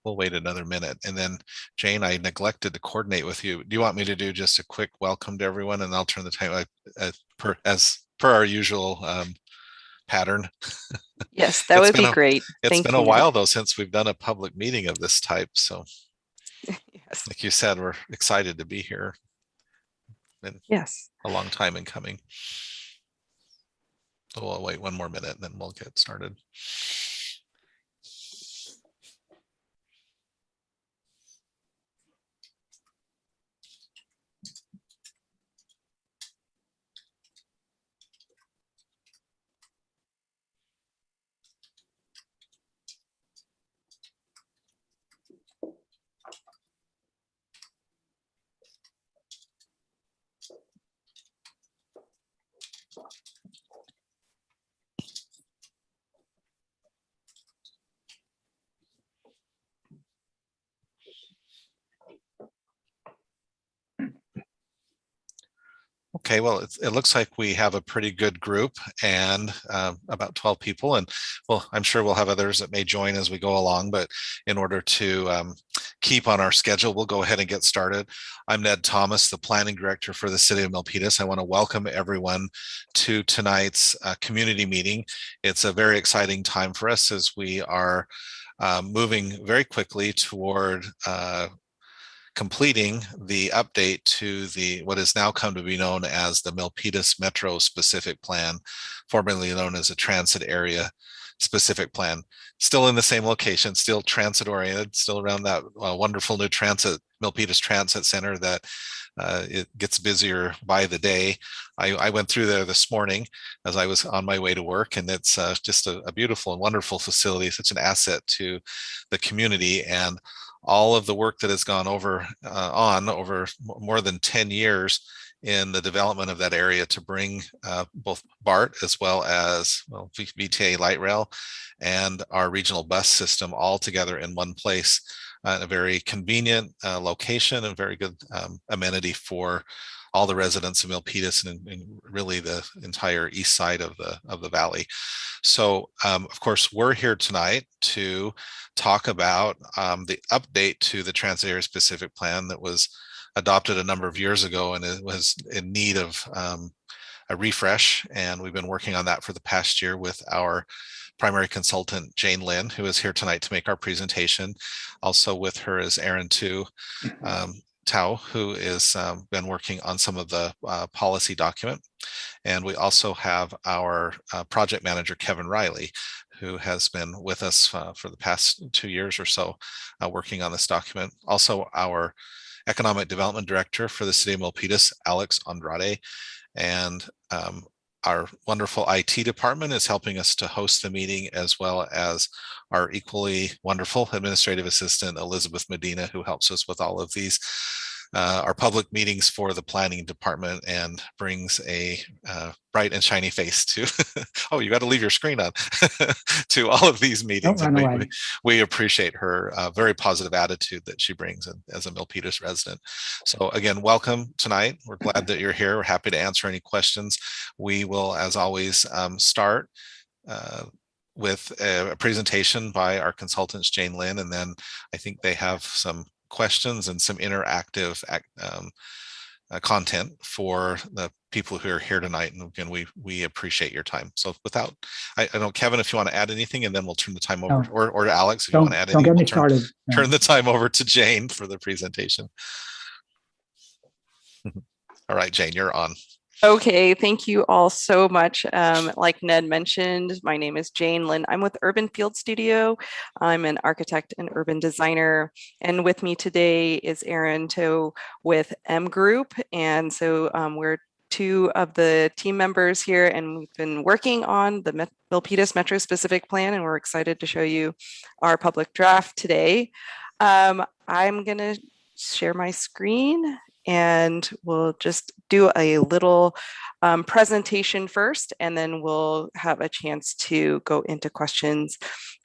we'll wait another minute. And then Jane, I neglected to coordinate with you. Do you want me to do just a quick welcome to everyone, and I'll turn the time as per our usual pattern? Yes, that It's would been be a great. it's been Thank a you, Ned. while though since we've done a public meeting of this type. So Yes. like you said, we're excited to be here. Been Yes. a long time in coming. So we'll wait one more minute and then we'll get started. Okay, well, it looks like we have a pretty good group and about 12 people. And well, I'm sure we'll have others that may join as we go along. But in order to keep on our schedule, we'll go ahead and get started. I'm Ned Thomas, the Planning Director for the City of Milpitas. I want to welcome everyone to tonight's community meeting. It's a very exciting time for us as we are moving very quickly toward completing the update to the what is now come to be known as the Milpitas Metro Specific Plan, formerly known as a Transit Area Specific Plan. Still in the same location, still transit oriented, still around that wonderful new transit, Milpitas Transit Center that it gets busier by the day. I went through there this morning as I was on my way to work, and it's just a beautiful and wonderful facility, such an asset to the community. And all of the work that has gone over more than 10 years in the development of that area to bring both BART as well as VTA light rail and our regional bus system all together in one place, in a very convenient location and very good amenity for all the residents of Milpitas and really the entire east side of the valley. So, of course, we're here tonight to talk about the update to the Transit Area Specific Plan that was adopted a number of years ago, and it was in need of a refresh. And we've been working on that for the past year with our primary consultant, Jane Lynn, who is here tonight to make our presentation. Also with her is Aaron Tao, who has been working on some of the policy document. And we also have our project manager, Kevin Riley, who has been with us for the past 2 years or so, working on this document. Also our economic development director for the city of Milpitas, Alex Andrade, and our wonderful IT department is helping us to host the meeting, as well as our equally wonderful administrative assistant, Elizabeth Medina, who helps us with all of these, our public meetings for the planning department, and brings a bright and shiny face to, oh, you got to leave your screen on, to all of these meetings. Don't run away. We appreciate her very positive attitude that she brings as a Milpitas resident. So again, welcome tonight. We're glad that you're here. We're happy to answer any questions. We will, as always, start with a presentation by our consultants, Jane Lynn, and then I think they have some questions and some interactive content for the people who are here tonight. And again, we appreciate your time. So without, I don't know, Kevin, if you want to add anything, and then we'll turn the time over, or to Alex, if you want to add anything. Don't get me started. Turn the time over to Jane for the presentation. All right, Jane, you're on. Okay, thank you all so much. Like Ned mentioned, my name is Jane Lynn. I'm with Urban Field Studio. I'm an architect and urban designer. And with me today is Aaron To with M Group. And so we're two of the team members here, and we've been working on the Milpitas Metro Specific Plan, and we're excited to show you our public draft today. I'm going to share my screen, and we'll just do a little presentation first, and then we'll have a chance to go into questions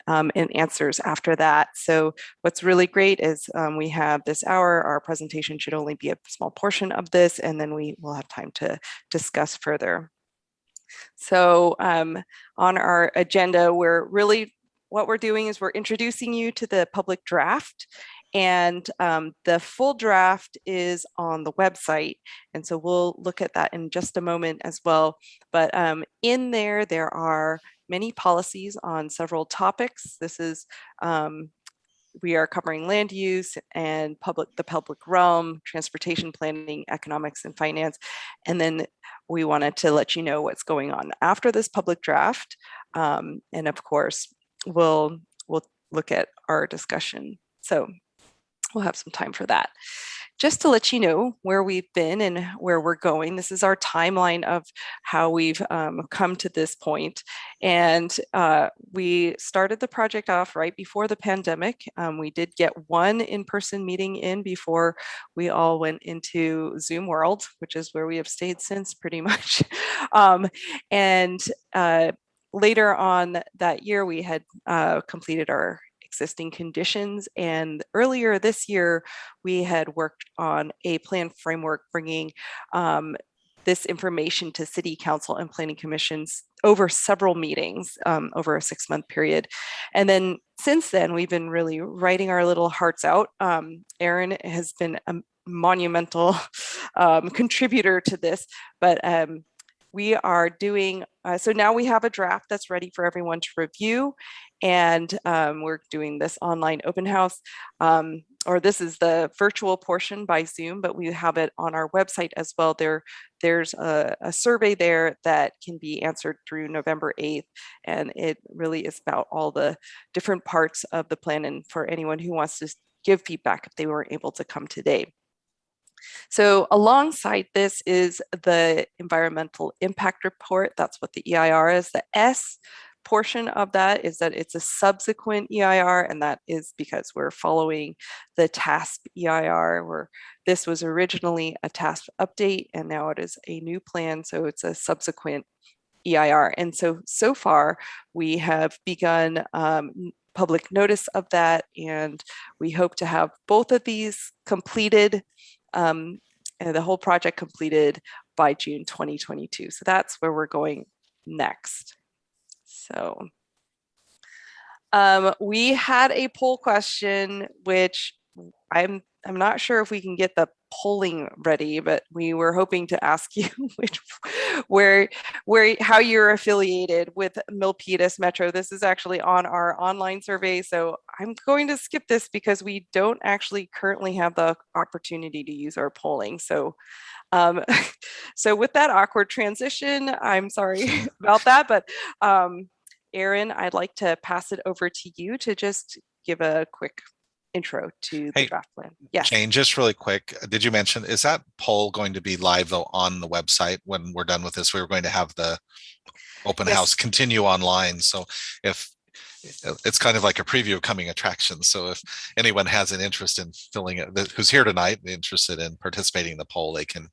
and answers after that. So what's really great is we have this hour. Our presentation should only be a small portion of this, and then we will have time to discuss further. So on our agenda, we're really what we're doing is we're introducing you to the public draft, and the full draft is on the website. And so we'll look at that in just a moment as well. But in there are many policies on several topics. This is we are covering land use and the public realm, transportation planning, economics, and finance. And then we wanted to let you know what's going on after this public draft. And of course, we'll look at our discussion. So we'll have some time for that. Just to let you know where we've been and where we're going, this is our timeline of how we've come to this point. And we started the project off right before the pandemic. We did get one in-person meeting in before we all went into Zoom world, which is where we have stayed since pretty much. And later on that year, we had completed our existing conditions. And earlier this year, we had worked on a plan framework bringing this information to City Council and Planning Commissions over several meetings over a 6-month period. And then since then, we've been really writing our little hearts out. Erin has been a monumental contributor to this, but we are doing, so now we have a draft that's ready for everyone to review. And we're doing this online open house, or this is the virtual portion by Zoom, but we have it on our website as well. There's a survey there that can be answered through November 8th. And it really is about all the different parts of the plan and for anyone who wants to give feedback if they weren't able to come today. So alongside this is the environmental impact report. That's what the EIR is. The S portion of that is that it's a subsequent EIR, and that is because we're following the TASP EIR, where this was originally a TASP update and now it is a new plan, so it's a subsequent EIR. And so far we have begun public notice of that, and we hope to have both of these completed, and the whole project completed by June 2022. So that's where we're going next. So we had a poll question, which I'm not sure if we can get the polling ready, but we were hoping to ask you how you're affiliated with Milpitas Metro. This is actually on our online survey, so I'm going to skip this because we don't actually currently have the opportunity to use our polling. So so with that awkward transition, I'm sorry about that, but Erin, I'd like to pass it over to you to just give a quick intro to the draft plan. Yes. Jane, just really quick, did you mention, is that poll going to be live though on the website when we're done with this? We were going to have the open house continue online. So if it's kind of like a preview of coming attractions. So if anyone has an interest in filling it, who's here tonight, interested in participating in the poll, they can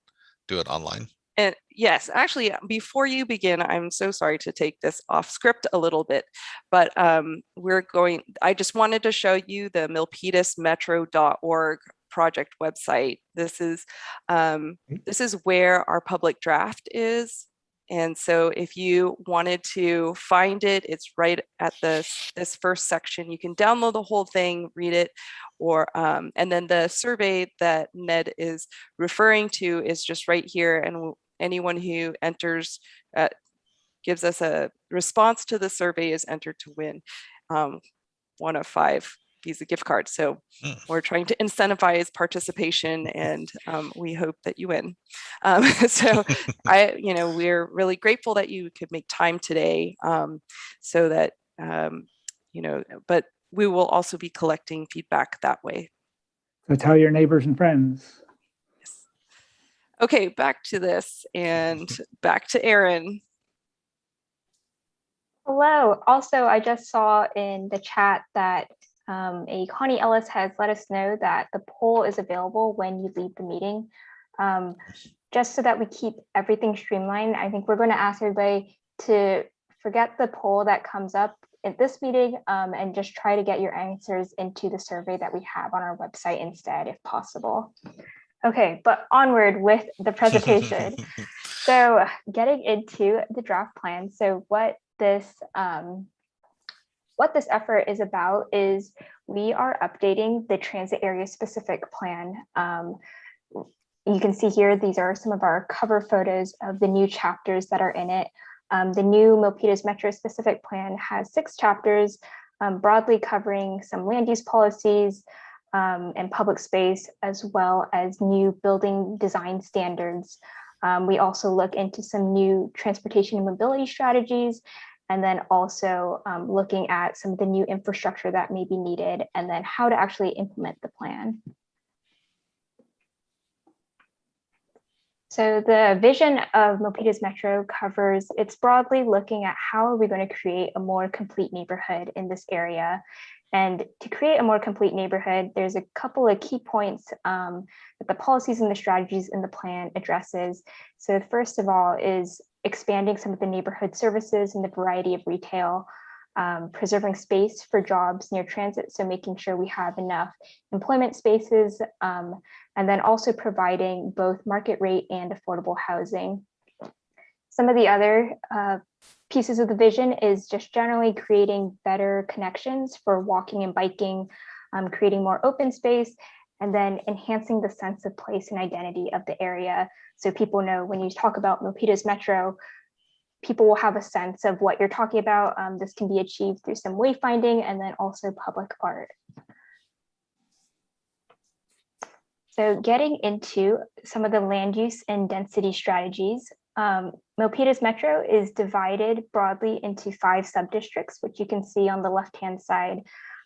do it online. And yes, actually, before you begin, I'm so sorry to take this off script a little bit, but I just wanted to show you the milpitasmetro.org project website. This is where our public draft is. And so if you wanted to find it, it's right at this first section. You can download the whole thing, read it, or and then the survey that Ned is referring to is just right here. And anyone who enters, gives us a response to the survey is entered to win one of 5 Visa gift cards. So we're trying to incentivize participation, and we hope that you win. So we're really grateful that you could make time today, so that but we will also be collecting feedback that way. So tell your neighbors and friends. Yes. Okay, back to this and back to Erin. Hello. Also, I just saw in the chat that a Connie Ellis has let us know that the poll is available when you leave the meeting. Just so that we keep everything streamlined, I think we're going to ask everybody to forget the poll that comes up at this meeting and just try to get your answers into the survey that we have on our website instead, if possible. Okay, but onward with the presentation. So getting into the draft plan. So what what this effort is about is we are updating the transit area specific plan. You can see here, these are some of our cover photos of the new chapters that are in it. The new Milpitas Metro specific plan has 6 chapters, broadly covering some land use policies and public space, as well as new building design standards. We also look into some new transportation and mobility strategies, and then also looking at some of the new infrastructure that may be needed, and then how to actually implement the plan. So the vision of Milpitas Metro covers, it's broadly looking at how are we going to create a more complete neighborhood in this area. And to create a more complete neighborhood, there's a couple of key points that the policies and the strategies in the plan addresses. So first of all is expanding some of the neighborhood services and the variety of retail, preserving space for jobs near transit, so making sure we have enough employment spaces, and then also providing both market rate and affordable housing. Some of the other pieces of the vision is just generally creating better connections for walking and biking, creating more open space, and then enhancing the sense of place and identity of the area. So people know when you talk about Milpitas Metro, people will have a sense of what you're talking about. This can be achieved through some wayfinding and then also public art. So getting into some of the land use and density strategies, Milpitas Metro is divided broadly into 5 sub-districts, which you can see on the left-hand side.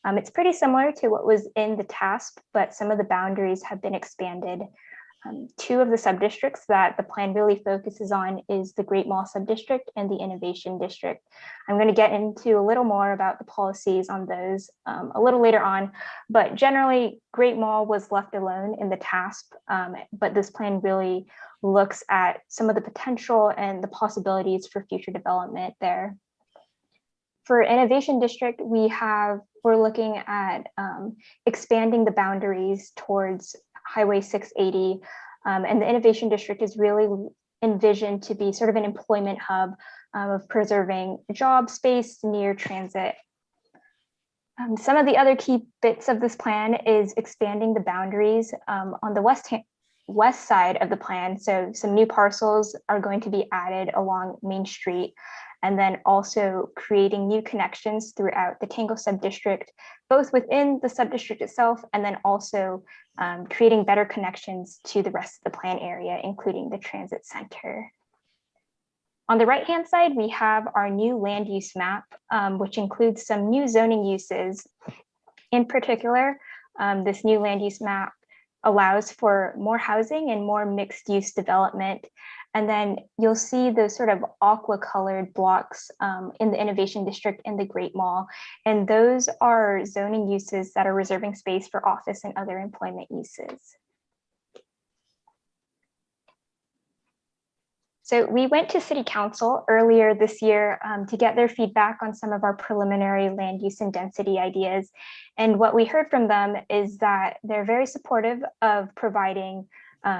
It's pretty similar to what was in the task, but some of the boundaries have been expanded. 2 of the sub-districts that the plan really focuses on is the Great Mall sub-district and the Innovation District. I'm going to get into a little more about the policies on those a little later on, but generally Great Mall was left alone in the task, but this plan really looks at some of the potential and the possibilities for future development there. For Innovation District, we're looking at expanding the boundaries towards Highway 680, and the Innovation District is really envisioned to be sort of an employment hub of preserving job space near transit. Some of the other key bits of this plan is expanding the boundaries on the west side of the plan. So some new parcels are going to be added along Main Street, and then also creating new connections throughout the Tango subdistrict, both within the subdistrict itself, and then also creating better connections to the rest of the plan area, including the transit center. On the right-hand side, we have our new land use map, which includes some new zoning uses. In particular, this new land use map allows for more housing and more mixed use development. And then you'll see those sort of aqua colored blocks in the Innovation District and the Great Mall. And those are zoning uses that are reserving space for office and other employment uses. So we went to City Council earlier this year to get their feedback on some of our preliminary land use and density ideas. And what we heard from them is that they're very supportive of providing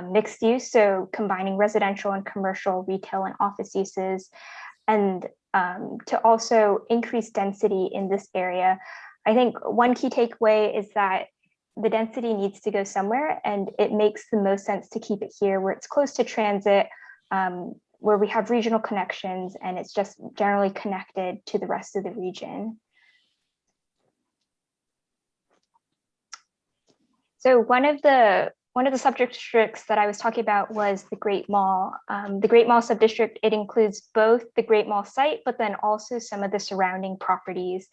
mixed use, so combining residential and commercial, retail and office uses, and to also increase density in this area. I think one key takeaway is that the density needs to go somewhere, and it makes the most sense to keep it here where it's close to transit, where we have regional connections, and it's just generally connected to the rest of the region. So one of the subdistricts that I was talking about was the Great Mall. The Great Mall subdistrict, it includes both the Great Mall site, but then also some of the surrounding properties.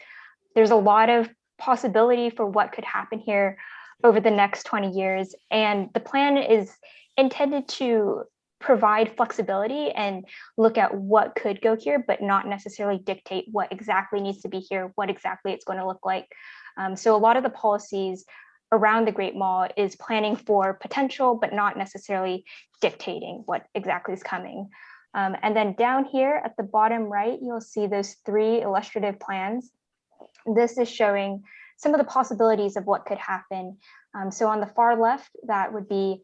There's a lot of possibility for what could happen here over the next 20 years. And the plan is intended to provide flexibility and look at what could go here, but not necessarily dictate what exactly needs to be here, what exactly it's going to look like. So a lot of the policies around the Great Mall is planning for potential, but not necessarily dictating what exactly is coming. And then down here at the bottom right, you'll see those 3 illustrative plans. This is showing some of the possibilities of what could happen. So on the far left, that would be,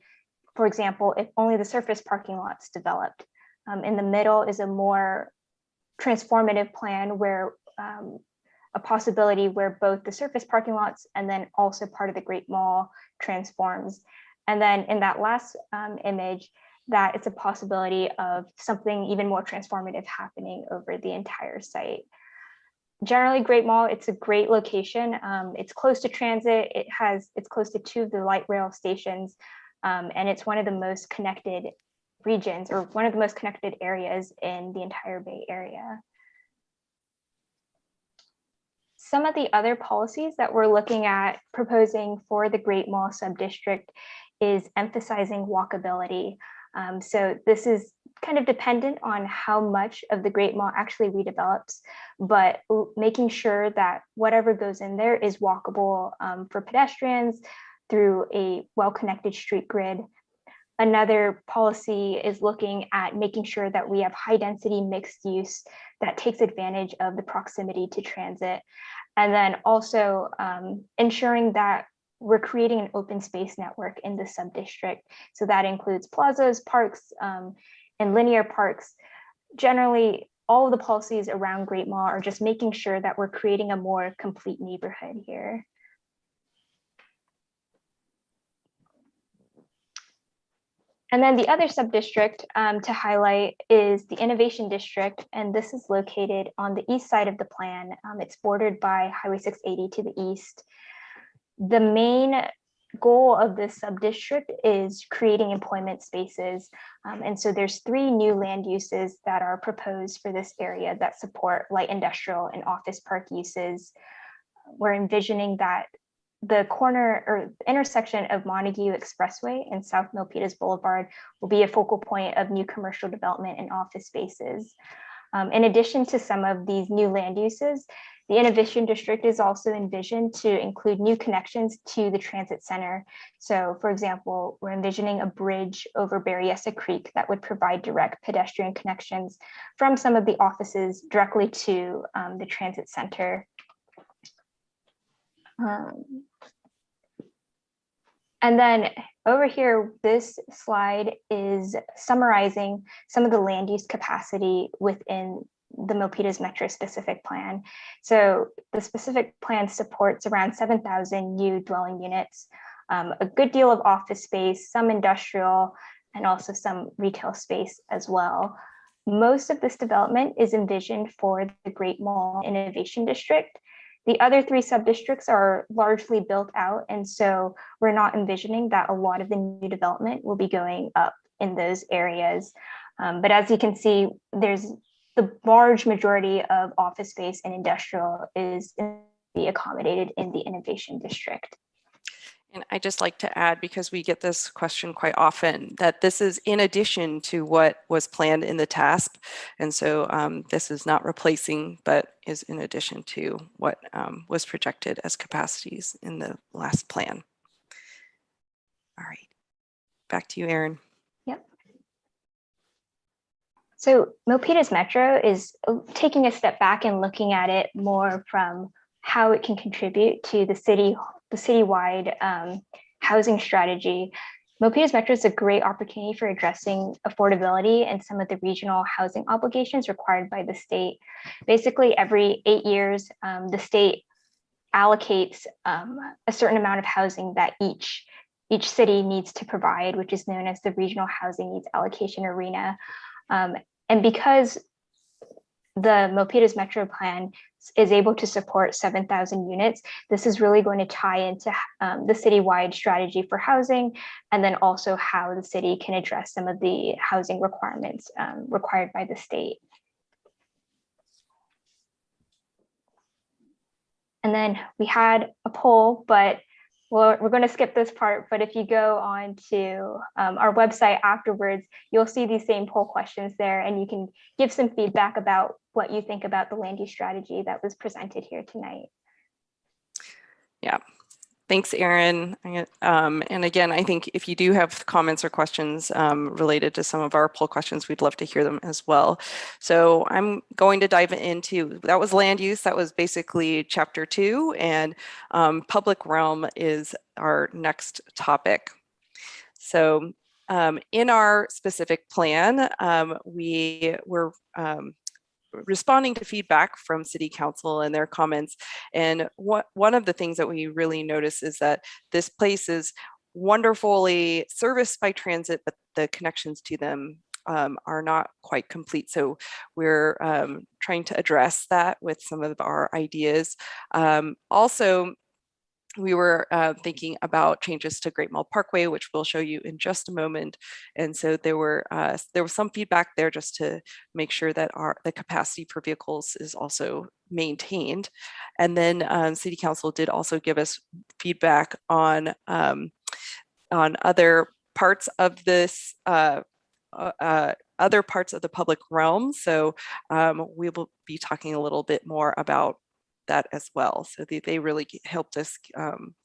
for example, if only the surface parking lots developed. In the middle is a more transformative plan where a possibility where both the surface parking lots and then also part of the Great Mall transforms. And then in that last image, that it's a possibility of something even more transformative happening over the entire site. Generally, Great Mall, it's a great location. It's close to transit. It's close to 2 of the light rail stations, and it's one of the most connected regions, or one of the most connected areas in the entire Bay Area. Some of the other policies that we're looking at proposing for the Great Mall subdistrict is emphasizing walkability. So this is kind of dependent on how much of the Great Mall actually redevelops, but making sure that whatever goes in there is walkable for pedestrians through a well-connected street grid. Another policy is looking at making sure that we have high density mixed use that takes advantage of the proximity to transit. And then also ensuring that we're creating an open space network in the subdistrict. So that includes plazas, parks, and linear parks. Generally, all of the policies around Great Mall are just making sure that we're creating a more complete neighborhood here. And then the other subdistrict to highlight is the Innovation District, and this is located on the east side of the plan. It's bordered by Highway 680 to the east. The main goal of this subdistrict is creating employment spaces. And so there's 3 new land uses that are proposed for this area that support light industrial and office park uses. We're envisioning that the corner or intersection of Montague Expressway and South Milpitas Boulevard will be a focal point of new commercial development and office spaces. In addition to some of these new land uses, the Innovation District is also envisioned to include new connections to the transit center. So for example, we're envisioning a bridge over Berryessa Creek that would provide direct pedestrian connections from some of the offices directly to the transit center. And then over here, this slide is summarizing some of the land use capacity within the Milpitas Metro specific plan. So the specific plan supports around 7,000 new dwelling units, a good deal of office space, some industrial, and also some retail space as well. Most of this development is envisioned for the Great Mall Innovation District. The other 3 subdistricts are largely built out, and so we're not envisioning that a lot of the new development will be going up in those areas. But as you can see, there's the large majority of office space and industrial is be accommodated in the Innovation District. And I just like to add, because we get this question quite often, that this is in addition to what was planned in the TASP. And so this is not replacing, but is in addition to what was projected as capacities in the last plan. All right, back to you, Erin. Yep. So Milpitas Metro is taking a step back and looking at it more from how it can contribute to the citywide housing strategy. Milpitas Metro is a great opportunity for addressing affordability and some of the regional housing obligations required by the state. Basically, every 8 years, the state allocates a certain amount of housing that each city needs to provide, which is known as the Regional Housing Needs Allocation Arena. And because the Milpitas Metro Plan is able to support 7,000 units, this is really going to tie into the citywide strategy for housing, and then also how the city can address some of the housing requirements required by the state. And then we had a poll, but we're going to skip this part, but if you go on to our website afterwards, you'll see these same poll questions there, and you can give some feedback about what you think about the land use strategy that was presented here tonight. Yeah, thanks, Erin. And again, I think if you do have comments or questions related to some of our poll questions, we'd love to hear them as well. So I'm going to dive into, that was land use, that was basically chapter 2, and public realm is our next topic. So in our specific plan, we were responding to feedback from City Council and their comments. And one of the things that we really notice is that this place is wonderfully serviced by transit, but the connections to them are not quite complete. So we're trying to address that with some of our ideas. Also, we were thinking about changes to Great Mall Parkway, which we'll show you in just a moment. And so there was some feedback there just to make sure that the capacity for vehicles is also maintained. And then City Council did also give us feedback on other parts of this other parts of the public realm. So we will be talking a little bit more about that as well. So they really helped us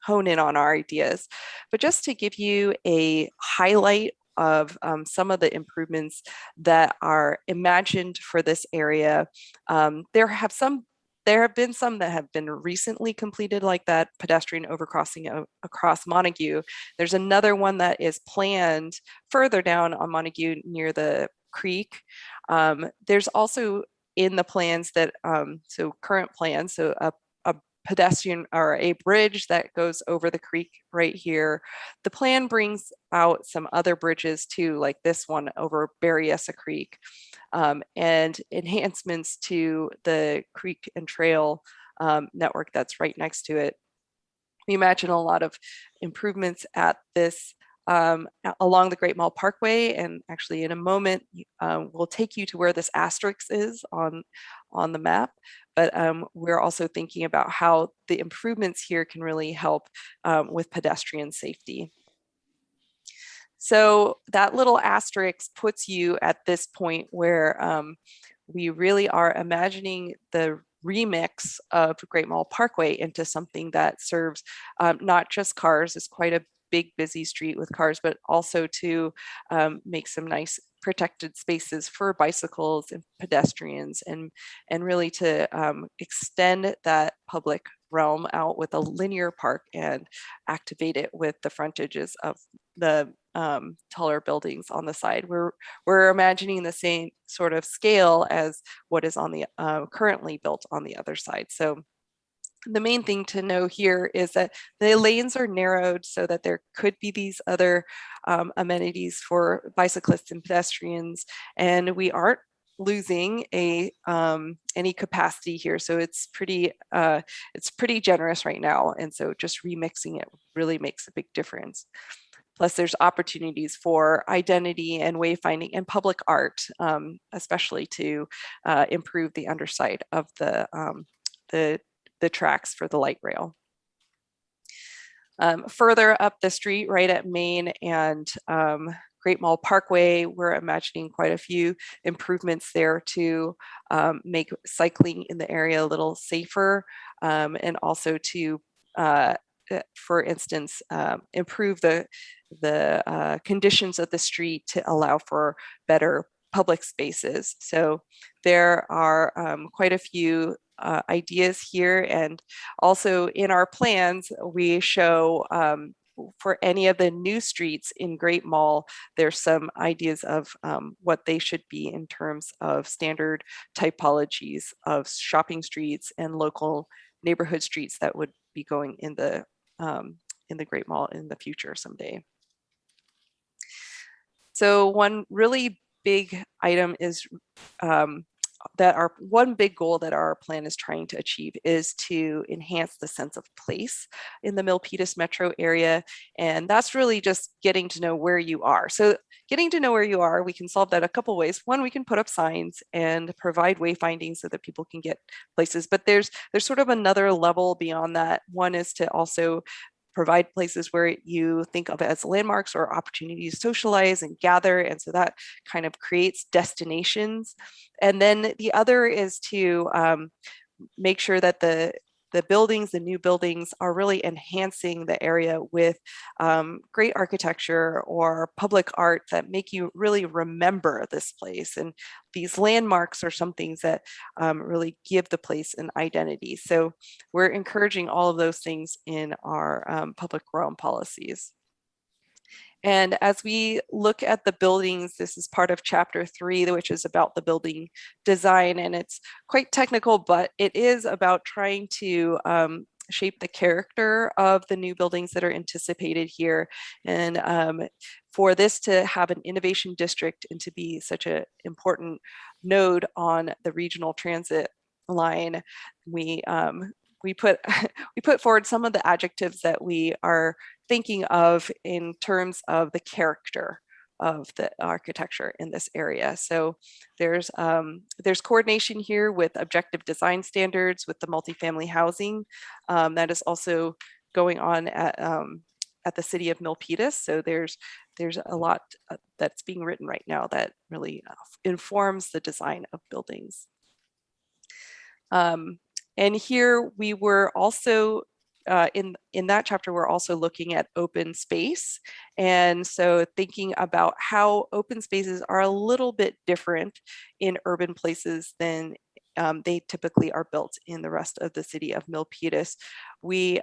hone in on our ideas. But just to give you a highlight of some of the improvements that are imagined for this area, there have been some that have been recently completed, like that pedestrian overcrossing across Montague. There's another one that is planned further down on Montague near the creek. There's also in the plans that, so current plans, so a pedestrian or a bridge that goes over the creek right here. The plan brings out some other bridges too, like this one over Berryessa Creek, and enhancements to the creek and trail network that's right next to it. We imagine a lot of improvements at this along the Great Mall Parkway, and actually in a moment we'll take you to where this asterisk is on the map. But we're also thinking about how the improvements here can really help with pedestrian safety. So that little asterisk puts you at this point where we really are imagining the remix of Great Mall Parkway into something that serves not just cars. It's quite a big busy street with cars, but also to make some nice protected spaces for bicycles and pedestrians, and really to extend that public realm out with a linear park and activate it with the frontages of the taller buildings on the side. We're imagining the same sort of scale as what is on the currently built on the other side. So the main thing to know here is that the lanes are narrowed so that there could be these other amenities for bicyclists and pedestrians, and we aren't losing any capacity here. So it's pretty generous right now, and so just remixing it really makes a big difference. Plus, there's opportunities for identity and wayfinding and public art, especially to improve the underside of the tracks for the light rail. Further up the street, right at Main and Great Mall Parkway, we're imagining quite a few improvements there to make cycling in the area a little safer, and also to, for instance, improve the conditions of the street to allow for better public spaces. So there are quite a few ideas here, and also in our plans we show for any of the new streets in Great Mall, there's some ideas of what they should be in terms of standard typologies of shopping streets and local neighborhood streets that would be going in the Great Mall in the future someday. So one really big item is one big goal that our plan is trying to achieve is to enhance the sense of place in the Milpitas metro area. And that's really just getting to know where you are. So getting to know where you are, we can solve that a couple ways. One, we can put up signs and provide wayfinding so that people can get places, but there's sort of another level beyond that. One is to also provide places where you think of it as landmarks or opportunities to socialize and gather. And so that kind of creates destinations. And then the other is to make sure that the new buildings are really enhancing the area with great architecture or public art that make you really remember this place. And these landmarks are some things that really give the place an identity. So we're encouraging all of those things in our public realm policies. And as we look at the buildings, this is part of chapter 3, which is about the building design. And it's quite technical, but it is about trying to shape the character of the new buildings that are anticipated here. And for this to have an innovation district and to be such an important node on the regional transit line, we put we put forward some of the adjectives that we are thinking of in terms of the character of the architecture in this area. So there's coordination here with objective design standards with the multifamily housing that is also going on at the city of Milpitas. So there's a lot that's being written right now that really informs the design of buildings. And here we were also in that chapter, we're also looking at open space. And so thinking about how open spaces are a little bit different in urban places than they typically are built in the rest of the city of Milpitas. We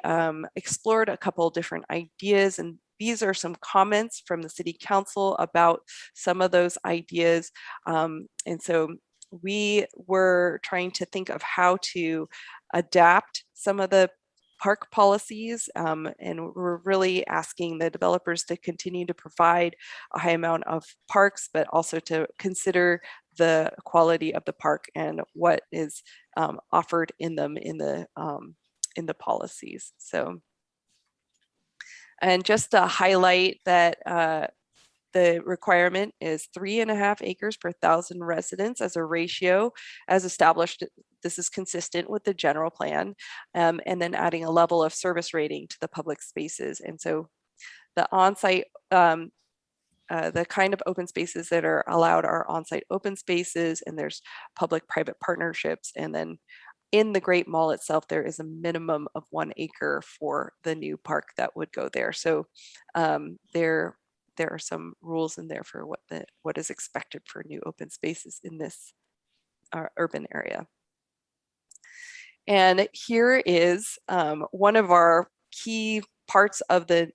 explored a couple different ideas, and these are some comments from the city council about some of those ideas. And so we were trying to think of how to adapt some of the park policies, and we're really asking the developers to continue to provide a high amount of parks, but also to consider the quality of the park and what is offered in them in the policies. So, and just to highlight that the requirement is 3.5 acres per 1,000 residents as a ratio as established. This is consistent with the general plan, and then adding a level of service rating to the public spaces. And so the on-site, the kind of open spaces that are allowed are on-site open spaces, and there's public-private partnerships. And then in the Great Mall itself, there is a minimum of 1 acre for the new park that would go there. So there are some rules in there for what is expected for new open spaces in this urban area. And here is one of our key parts of the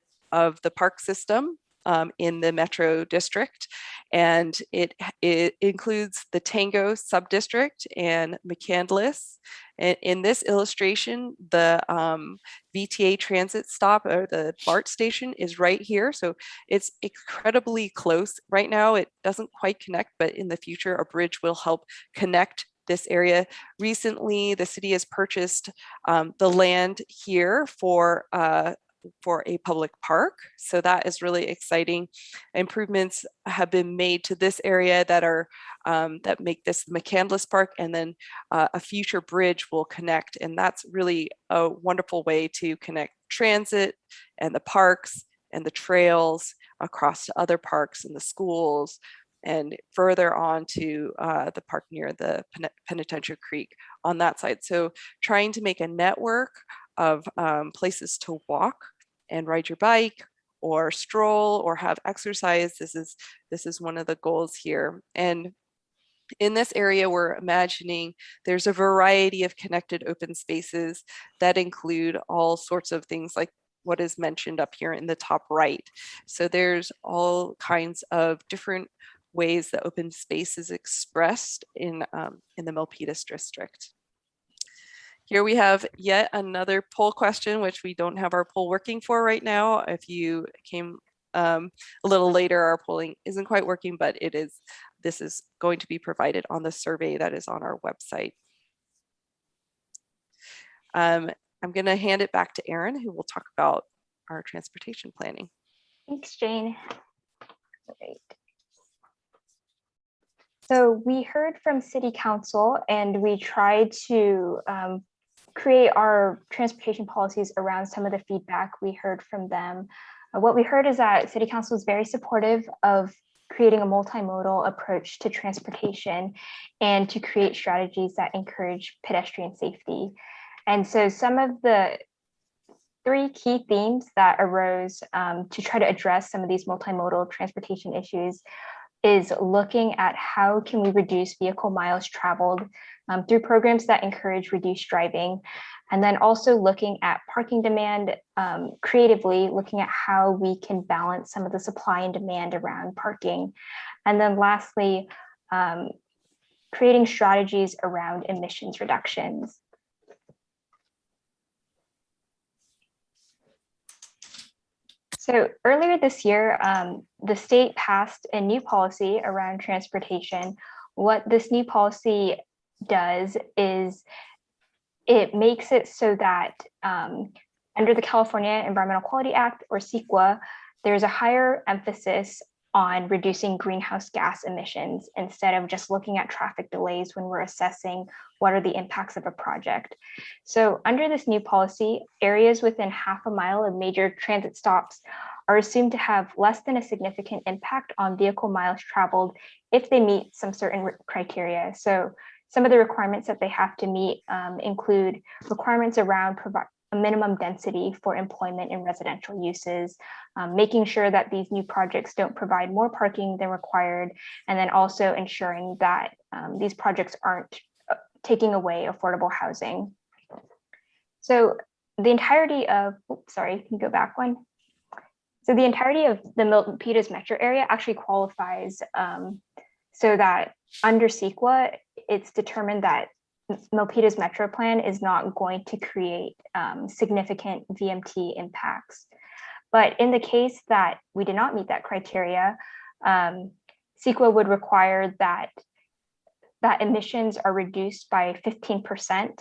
park system in the Metro District, and it includes the Tango subdistrict and McCandless. In this illustration, the VTA transit stop or the BART station is right here. So it's incredibly close. Right now, it doesn't quite connect, but in the future, a bridge will help connect this area. Recently, the city has purchased the land here for a public park. So that is really exciting. Improvements have been made to this area that are that make this McCandless Park, and then a future bridge will connect. And that's really a wonderful way to connect transit and the parks and the trails across to other parks and the schools, and further on to the park near the Penitentiary Creek on that side. So trying to make a network of places to walk and ride your bike or stroll or have exercise. This is one of the goals here. And in this area, we're imagining there's a variety of connected open spaces that include all sorts of things like what is mentioned up here in the top right. So there's all kinds of different ways that open space is expressed in the Milpitas district. Here we have yet another poll question, which we don't have our poll working for right now. If you came a little later, our polling isn't quite working, but this is going to be provided on the survey that is on our website. I'm going to hand it back to Erin, who will talk about our transportation planning. Thanks, Jane. Great. So we heard from City Council, and we tried to create our transportation policies around some of the feedback we heard from them. What we heard is that City Council is very supportive of creating a multimodal approach to transportation and to create strategies that encourage pedestrian safety. And so some of the 3 key themes that arose to try to address some of these multimodal transportation issues is looking at how can we reduce vehicle miles traveled through programs that encourage reduced driving. And then also looking at parking demand creatively, looking at how we can balance some of the supply and demand around parking. And then lastly, creating strategies around emissions reductions. So earlier this year, the state passed a new policy around transportation. What this new policy does is it makes it so that under the California Environmental Quality Act, or CEQA, there's a higher emphasis on reducing greenhouse gas emissions instead of just looking at traffic delays when we're assessing what are the impacts of a project. So under this new policy, areas within half a mile of major transit stops are assumed to have less than a significant impact on vehicle miles traveled if they meet some certain criteria. So some of the requirements that they have to meet include requirements around a minimum density for employment and residential uses, making sure that these new projects don't provide more parking than required, and then also ensuring that these projects aren't taking away affordable housing. So the entirety of, sorry, can you go back one? So the entirety of the Milpitas metro area actually qualifies so that under CEQA, it's determined that Milpitas Metro Plan is not going to create significant VMT impacts. But in the case that we did not meet that criteria, CEQA would require that emissions are reduced by 15%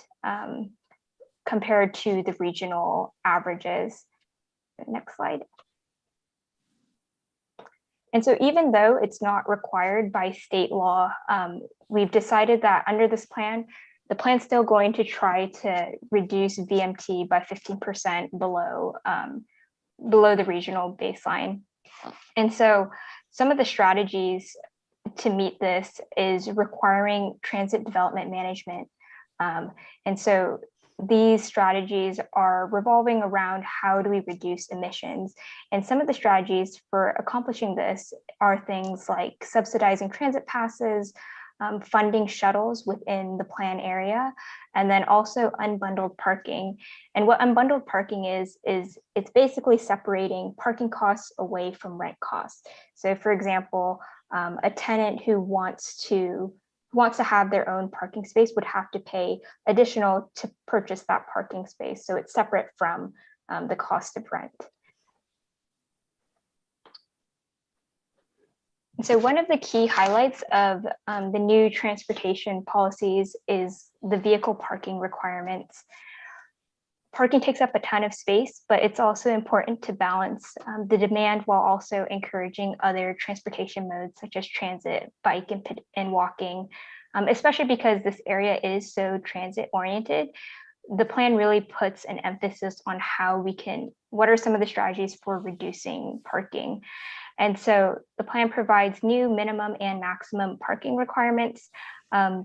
compared to the regional averages. Next slide. And so even though it's not required by state law, we've decided that under this plan, the plan's still going to try to reduce VMT by 15% below the regional baseline. And so some of the strategies to meet this is requiring transit development management. And so these strategies are revolving around how do we reduce emissions. And some of the strategies for accomplishing this are things like subsidizing transit passes, funding shuttles within the plan area, and then also unbundled parking. And what unbundled parking is it's basically separating parking costs away from rent costs. So for example, a tenant who wants to have their own parking space would have to pay additional to purchase that parking space. So it's separate from the cost of rent. So one of the key highlights of the new transportation policies is the vehicle parking requirements. Parking takes up a ton of space, but it's also important to balance the demand while also encouraging other transportation modes such as transit, bike, and walking, especially because this area is so transit oriented. The plan really puts an emphasis on what are some of the strategies for reducing parking. And so the plan provides new minimum and maximum parking requirements.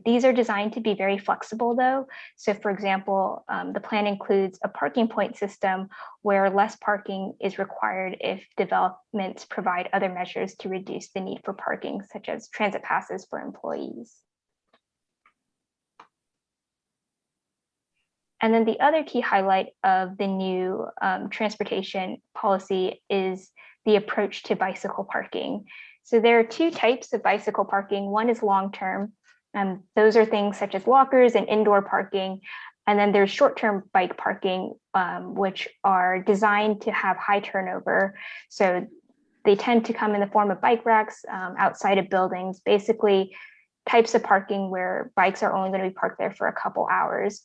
These are designed to be very flexible though. So for example, the plan includes a parking point system where less parking is required if developments provide other measures to reduce the need for parking, such as transit passes for employees. And then the other key highlight of the new transportation policy is the approach to bicycle parking. So there are two types of bicycle parking. One is long-term. Those are things such as walkers and indoor parking. And then there's short-term bike parking, which are designed to have high turnover. So they tend to come in the form of bike racks outside of buildings, basically types of parking where bikes are only going to be parked there for a couple hours.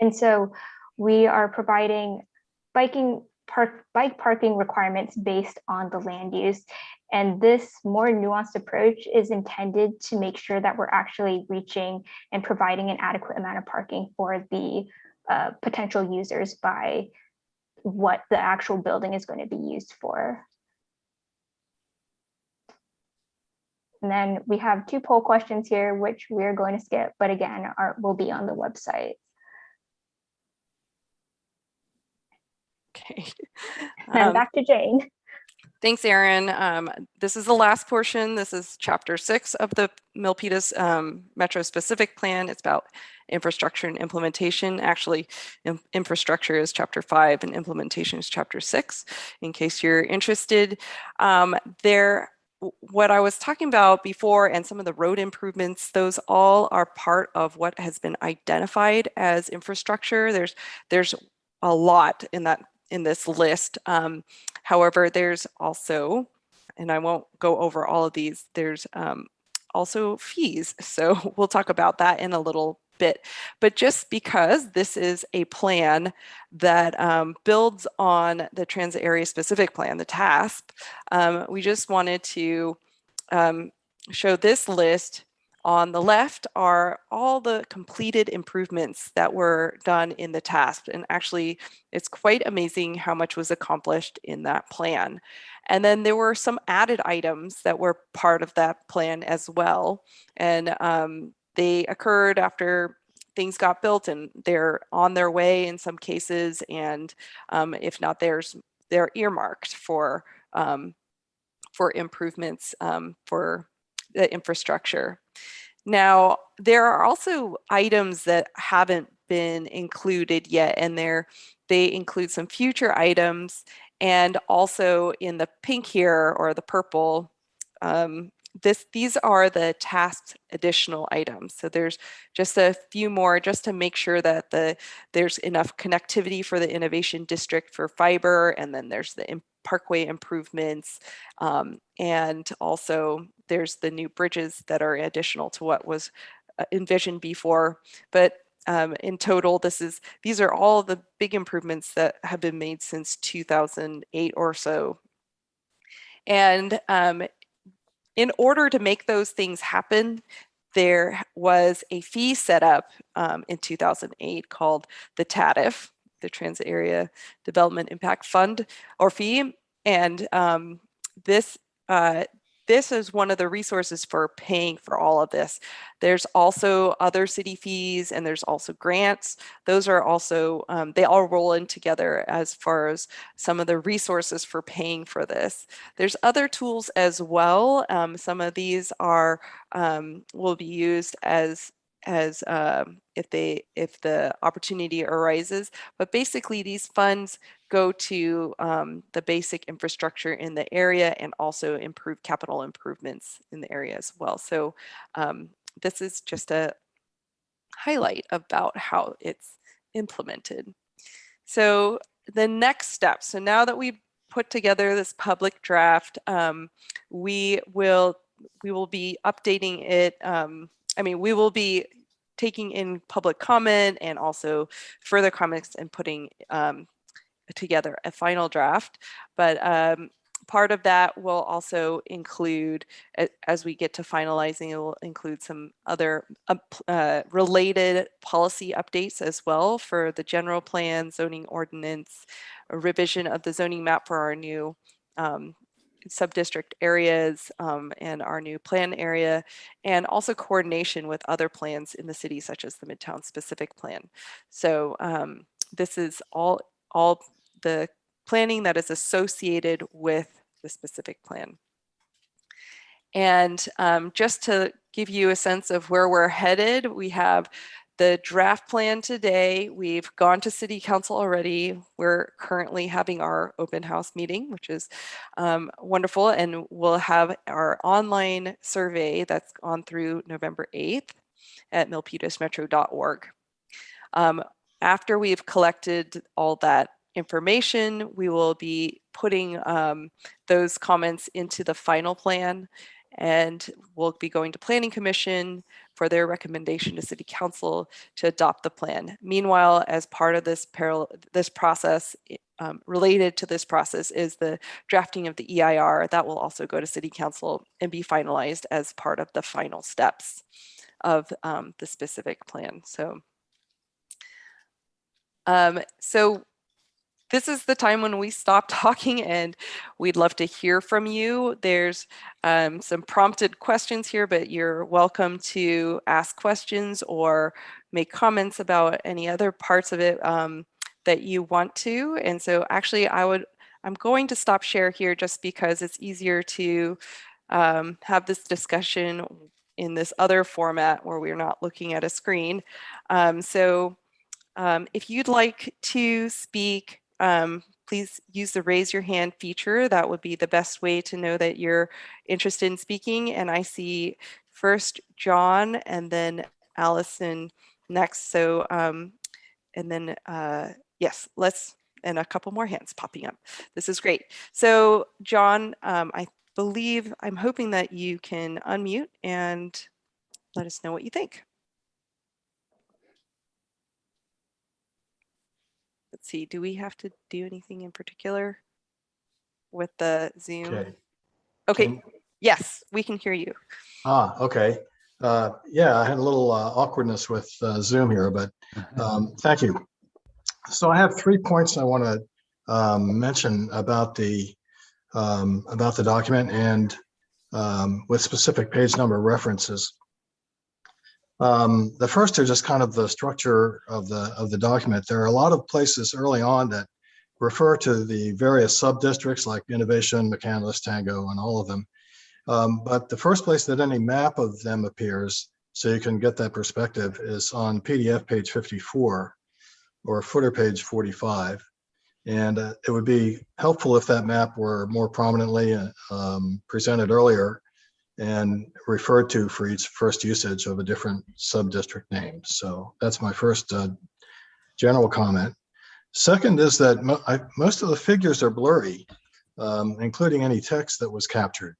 And so we are providing bike parking requirements based on the land use. And this more nuanced approach is intended to make sure that we're actually reaching and providing an adequate amount of parking for the potential users by what the actual building is going to be used for. And then we have two poll questions here, which we're going to skip, but again, will be on the website. Okay. And back to Jane. Thanks, Erin. This is the last portion. This is chapter 6 of the Milpitas Metro specific plan. It's about infrastructure and implementation. Actually, infrastructure is chapter 5 and implementation is chapter 6, in case you're interested. What I was talking about before and some of the road improvements, those all are part of what has been identified as infrastructure. There's a lot in this list. However, there's also, and I won't go over all of these, there's also fees. So we'll talk about that in a little bit. But just because this is a plan that builds on the transit area specific plan, the TASP, we just wanted to show this list. On the left are all the completed improvements that were done in the TASP. And actually, it's quite amazing how much was accomplished in that plan. And then there were some added items that were part of that plan as well. And they occurred after things got built, and they're on their way in some cases. And if not, they're earmarked for improvements for the infrastructure. Now, there are also items that haven't been included yet, and they include some future items. And also in the pink here, or the purple, these are the tasked additional items. So there's just a few more just to make sure that there's enough connectivity for the innovation district for fiber, and then there's the Parkway improvements, and also there's the new bridges that are additional to what was envisioned before. But in total, these are all the big improvements that have been made since 2008 or so. And in order to make those things happen, there was a fee set up in 2008 called the TADF, the Transit Area Development Impact Fund, or fee. And this is one of the resources for paying for all of this. There's also other city fees, and there's also grants. Those are also, they all roll in together as far as some of the resources for paying for this. There's other tools as well. Some of these will be used as if the opportunity arises. But basically, these funds go to the basic infrastructure in the area, and also improve capital improvements in the area as well. So this is just a highlight about how it's implemented. So the next step, so now that we've put together this public draft, we will be updating it. We will be taking in public comment and also further comments and putting together a final draft. But part of that will also include, as we get to finalizing, it will include some other related policy updates as well for the general plan, zoning ordinance, a revision of the zoning map for our new sub-district areas and our new plan area, and also coordination with other plans in the city, such as the Midtown specific plan. So this is all the planning that is associated with the specific plan. And just to give you a sense of where we're headed, we have the draft plan today. We've gone to City Council already. We're currently having our open house meeting, which is wonderful. And we'll have our online survey that's on through November 8th at milpitasmetro.org. After we've collected all that information, we will be putting those comments into the final plan, and we'll be going to Planning Commission for their recommendation to City Council to adopt the plan. Meanwhile, as part of this process, related to this process is the drafting of the EIR that will also go to City Council and be finalized as part of the final steps of the specific plan. So this is the time when we stop talking, and we'd love to hear from you. There's some prompted questions here, but you're welcome to ask questions or make comments about any other parts of it that you want to. And so actually I'm I'm going to stop share here just because it's easier to have this discussion in this other format where we're not looking at a screen. If you'd like to speak, please use the raise your hand feature. That would be the best way to know that you're interested in speaking. And I see first John and then Allison next. So, and then, yes, and a couple more hands popping up. This is great. So John, I'm hoping that you can unmute and let us know what you think. Let's see, do we have to do anything in particular with the Zoom? Okay. Yes, we can hear you. Okay. Yeah, I had a little awkwardness with Zoom here, but thank you. So I have 3 points I want to mention about the document and with specific page number references. The first are just kind of the structure of the document. There are a lot of places early on that refer to the various sub-districts like Innovation, McCandless, Tango, and all of them. But the first place that any map of them appears, so you can get that perspective, is on PDF page 54 or footer page 45. And it would be helpful if that map were more prominently presented earlier and referred to for each first usage of a different sub-district name. So that's my first general comment. Second is that most of the figures are blurry, including any text that was captured.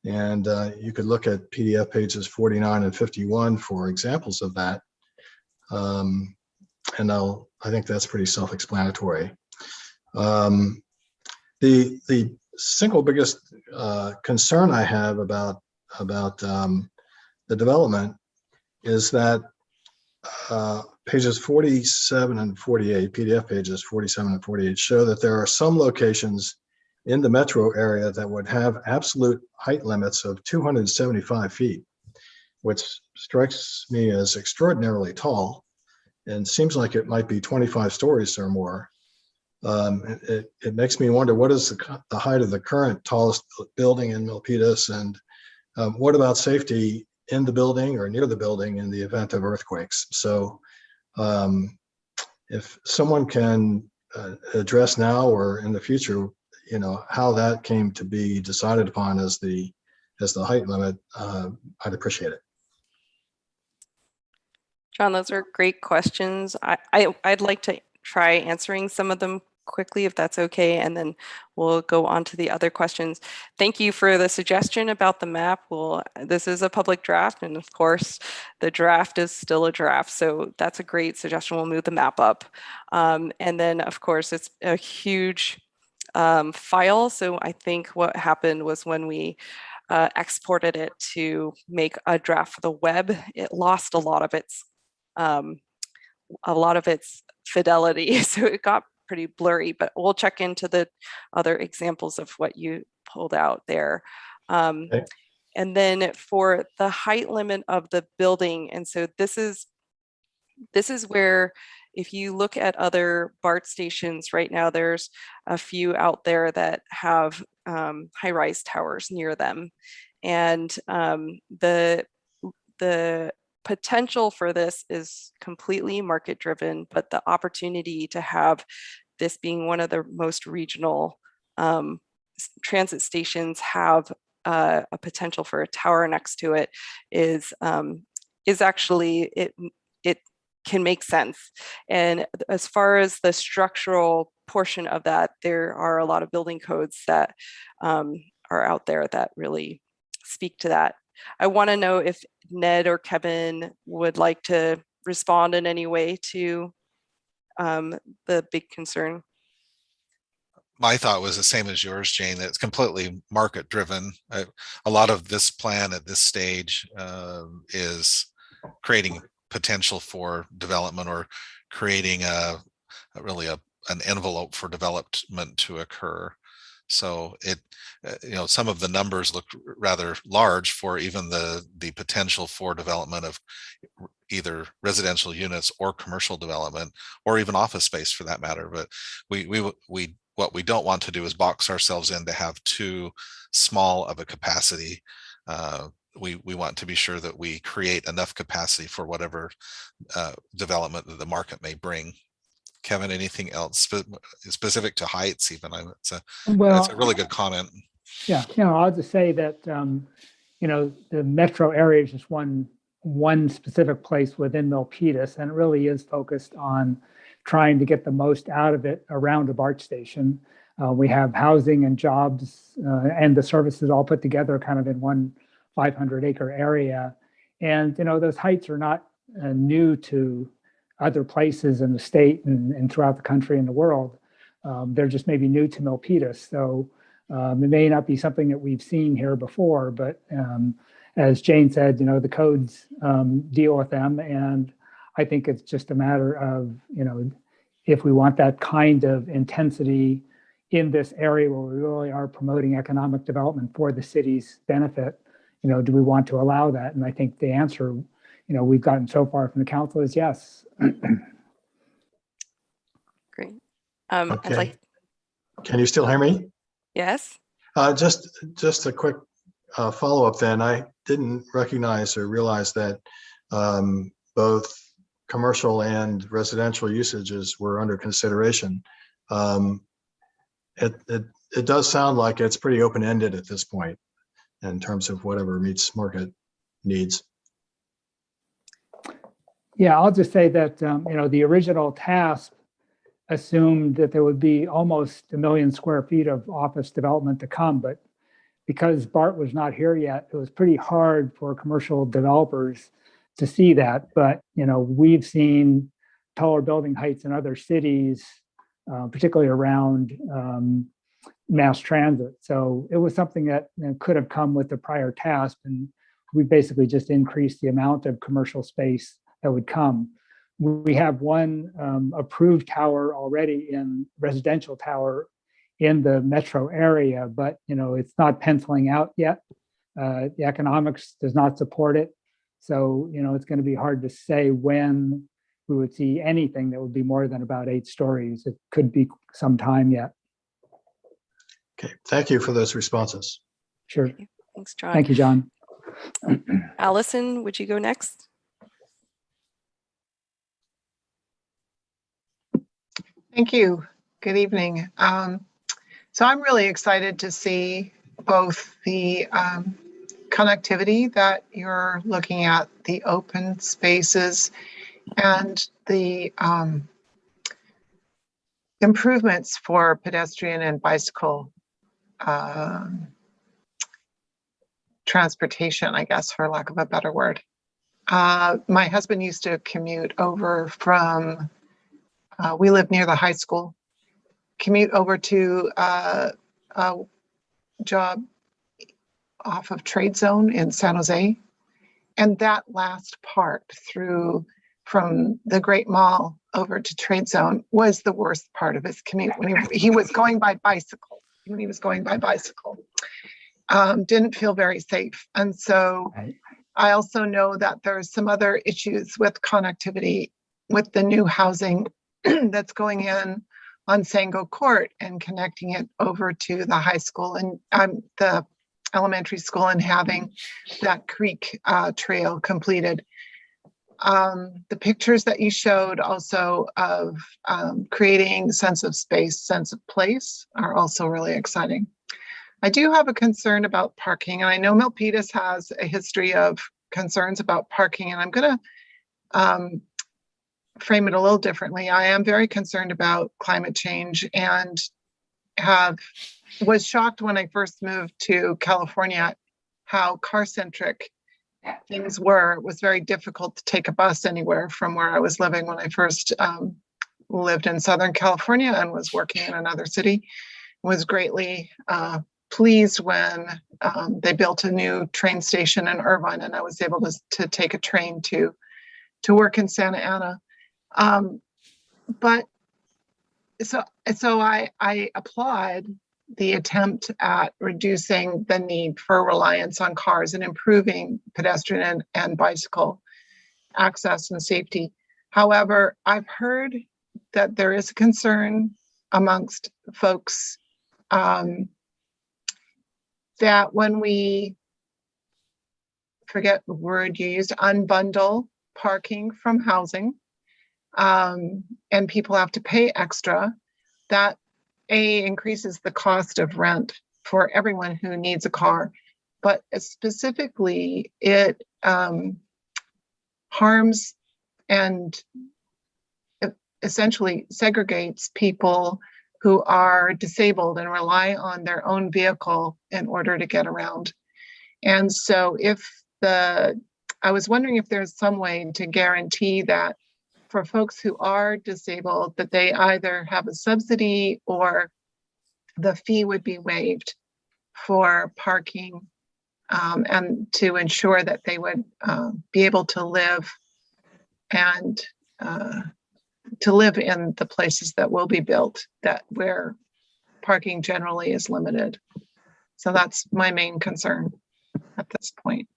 And you could look at PDF pages 49 and 51 for examples of that. And I think that's pretty self-explanatory. The single biggest concern I have about the development is that pages 47 and 48, PDF pages 47 and 48, show that there are some locations in the metro area that would have absolute height limits of 275 feet, which strikes me as extraordinarily tall and seems like it might be 25 stories or more. It makes me wonder, what is the height of the current tallest building in Milpitas, and what about safety in the building or near the building in the event of earthquakes? So if someone can address now or in the future, how that came to be decided upon as the height limit, I'd appreciate it. John, those are great questions. I'd like to try answering some of them quickly, if that's okay, and then we'll go on to the other questions. Thank you for the suggestion about the map. This is a public draft, and of course, the draft is still a draft, so that's a great suggestion. We'll move the map up. And then, of course, it's a huge file, so I think what happened was when we exported it to make a draft for the web, it lost a lot of its fidelity, so it got pretty blurry, but we'll check into the other examples of what you pulled out there. Okay. And then for the height limit of the building, and so this is where, if you look at other BART stations right now, there's a few out there that have high-rise towers near them. And the potential for this is completely market driven, but the opportunity to have this being one of the most regional transit stations have a potential for a tower next to it is actually, it can make sense. And as far as the structural portion of that, there are a lot of building codes that are out there that really speak to that. I want to know if Ned or Kevin would like to respond in any way to the big concern. My thought was the same as yours, Jane, that it's completely market driven. A lot of this plan at this stage is creating potential for development or creating an envelope for development to occur. So it, some of the numbers look rather large for even the potential for development of either residential units or commercial development, or even office space for that matter. But we what we don't want to do is box ourselves in to have too small of a capacity. We want to be sure that we create enough capacity for whatever development that the market may bring. Kevin, anything else specific to heights? Even it's a really good comment. Yeah, I'll just say that the metro area is just one specific place within Milpitas, and it really is focused on trying to get the most out of it around a BART station. We have housing and jobs and the services all put together kind of in one 500-acre area. And, those heights are not new to other places in the state and throughout the country and the world. They're just maybe new to Milpitas. So it may not be something that we've seen here before, but as Jane said, the codes deal with them. And I think it's just a matter of, if we want that kind of intensity in this area where we really are promoting economic development for the city's benefit, do we want to allow that? And I think the answer, we've gotten so far from the council is yes. Great. Okay. Can you still hear me? Yes. Just a quick follow-up then. I didn't recognize or realize that both commercial and residential usages were under consideration. It does sound like it's pretty open-ended at this point in terms of whatever meets market needs. Yeah, I'll just say that the original task assumed that there would be almost 1 million square feet of office development to come, but because BART was not here yet, it was pretty hard for commercial developers to see that. But we've seen taller building heights in other cities, particularly around mass transit. So it was something that could have come with the prior task, and we basically just increased the amount of commercial space that would come. We have one approved tower already residential tower in the metro area, but it's not penciling out yet. The economics does not support it. So, it's going to be hard to say when we would see anything that would be more than about 8 stories. It could be some time yet. Okay, thank you for those responses. Sure. Thanks, John. Thank you, John. Allison, would you go next? Thank you. Good evening. So I'm really excited to see both the connectivity that you're looking at, the open spaces, and the improvements for pedestrian and bicycle transportation, I guess, for lack of a better word. My husband used to commute over from, we live near the high school, commute over to a job off of Trade Zone in San Jose. And that last part through from the Great Mall over to Trade Zone was the worst part of his commute when he was going by bicycle. When he was going by bicycle, didn't feel very safe. And so I also know that there's some other issues with connectivity with the new housing that's going in on Sango Court and connecting it over to the high school and the elementary school and having that creek trail completed. The pictures that you showed also of creating sense of space, sense of place are also really exciting. I do have a concern about parking, and I know Milpitas has a history of concerns about parking, and I'm going to frame it a little differently. I am very concerned about climate change and was shocked when I first moved to California how car-centric things were. It was very difficult to take a bus anywhere from where I was living when I first lived in Southern California and was working in another city. Was greatly pleased when they built a new train station in Irvine, and I was able to take a train to work in Santa Ana. But so I applaud the attempt at reducing the need for reliance on cars and improving pedestrian and bicycle access and safety. However, I've heard that there is a concern amongst folks that when we, forget the word you used, unbundle parking from housing, and people have to pay extra, that increases the cost of rent for everyone who needs a car. But specifically, it harms and essentially segregates people who are disabled and rely on their own vehicle in order to get around. And so I was wondering if there's some way to guarantee that for folks who are disabled, that they either have a subsidy or the fee would be waived for parking, and to ensure that they would be able to live and to live in the places that will be built, that where parking generally is limited. So that's my main concern at this point.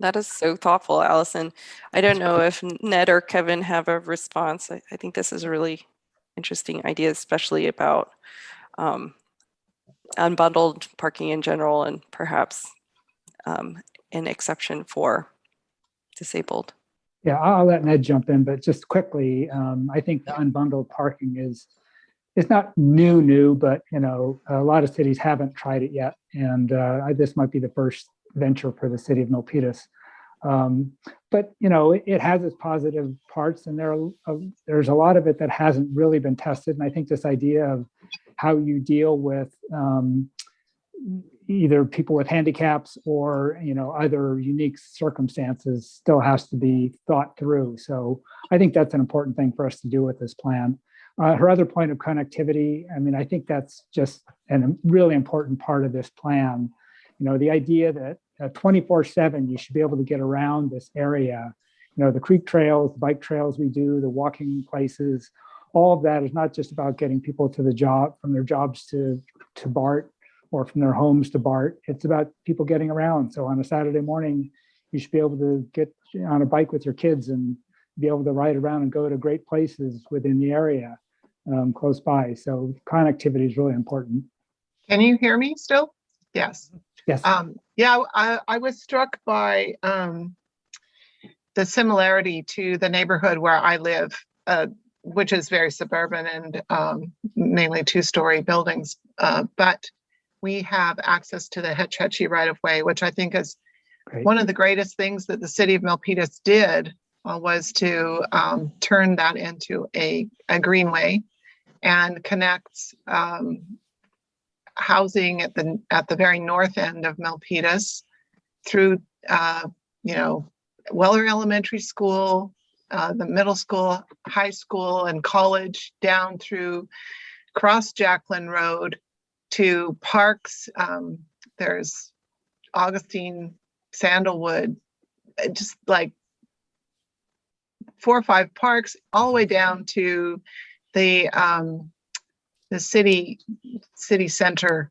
That is so thoughtful, Allison. I don't know if Ned or Kevin have a response. I think this is a really interesting idea, especially about unbundled parking in general, and perhaps an exception for disabled. Yeah, I'll let Ned jump in, but just quickly, I think the unbundled parking it's not new, but a lot of cities haven't tried it yet, and this might be the first venture for the city of Milpitas. But it has its positive parts, and there's a lot of it that hasn't really been tested. And I think this idea of how you deal with either people with handicaps or other unique circumstances still has to be thought through. So I think that's an important thing for us to do with this plan. Her other point of connectivity, I think that's just a really important part of this plan. The idea that 24/7 you should be able to get around this area. The creek trails, the bike trails we do, the walking places, all of that is not just about getting people to the job, from their jobs to BART, or from their homes to BART. It's about people getting around. So on a Saturday morning, you should be able to get on a bike with your kids and be able to ride around and go to great places within the area close by. So connectivity is really important. Can you hear me still? Yes. Yes. Yeah, I was struck by the similarity to the neighborhood where I live, which is very suburban and mainly two-story buildings. But we have access to the Hetch Hetchy right-of-way, which I think is Great. One of the greatest things that the city of Milpitas did was to turn that into a greenway and connects housing at the very north end of Milpitas through Weller Elementary School, the middle school, high school, and college, down through Cross Jacqueline Road to parks. There's Augustine, Sandalwood, just like 4 or 5 parks, all the way down to the city center,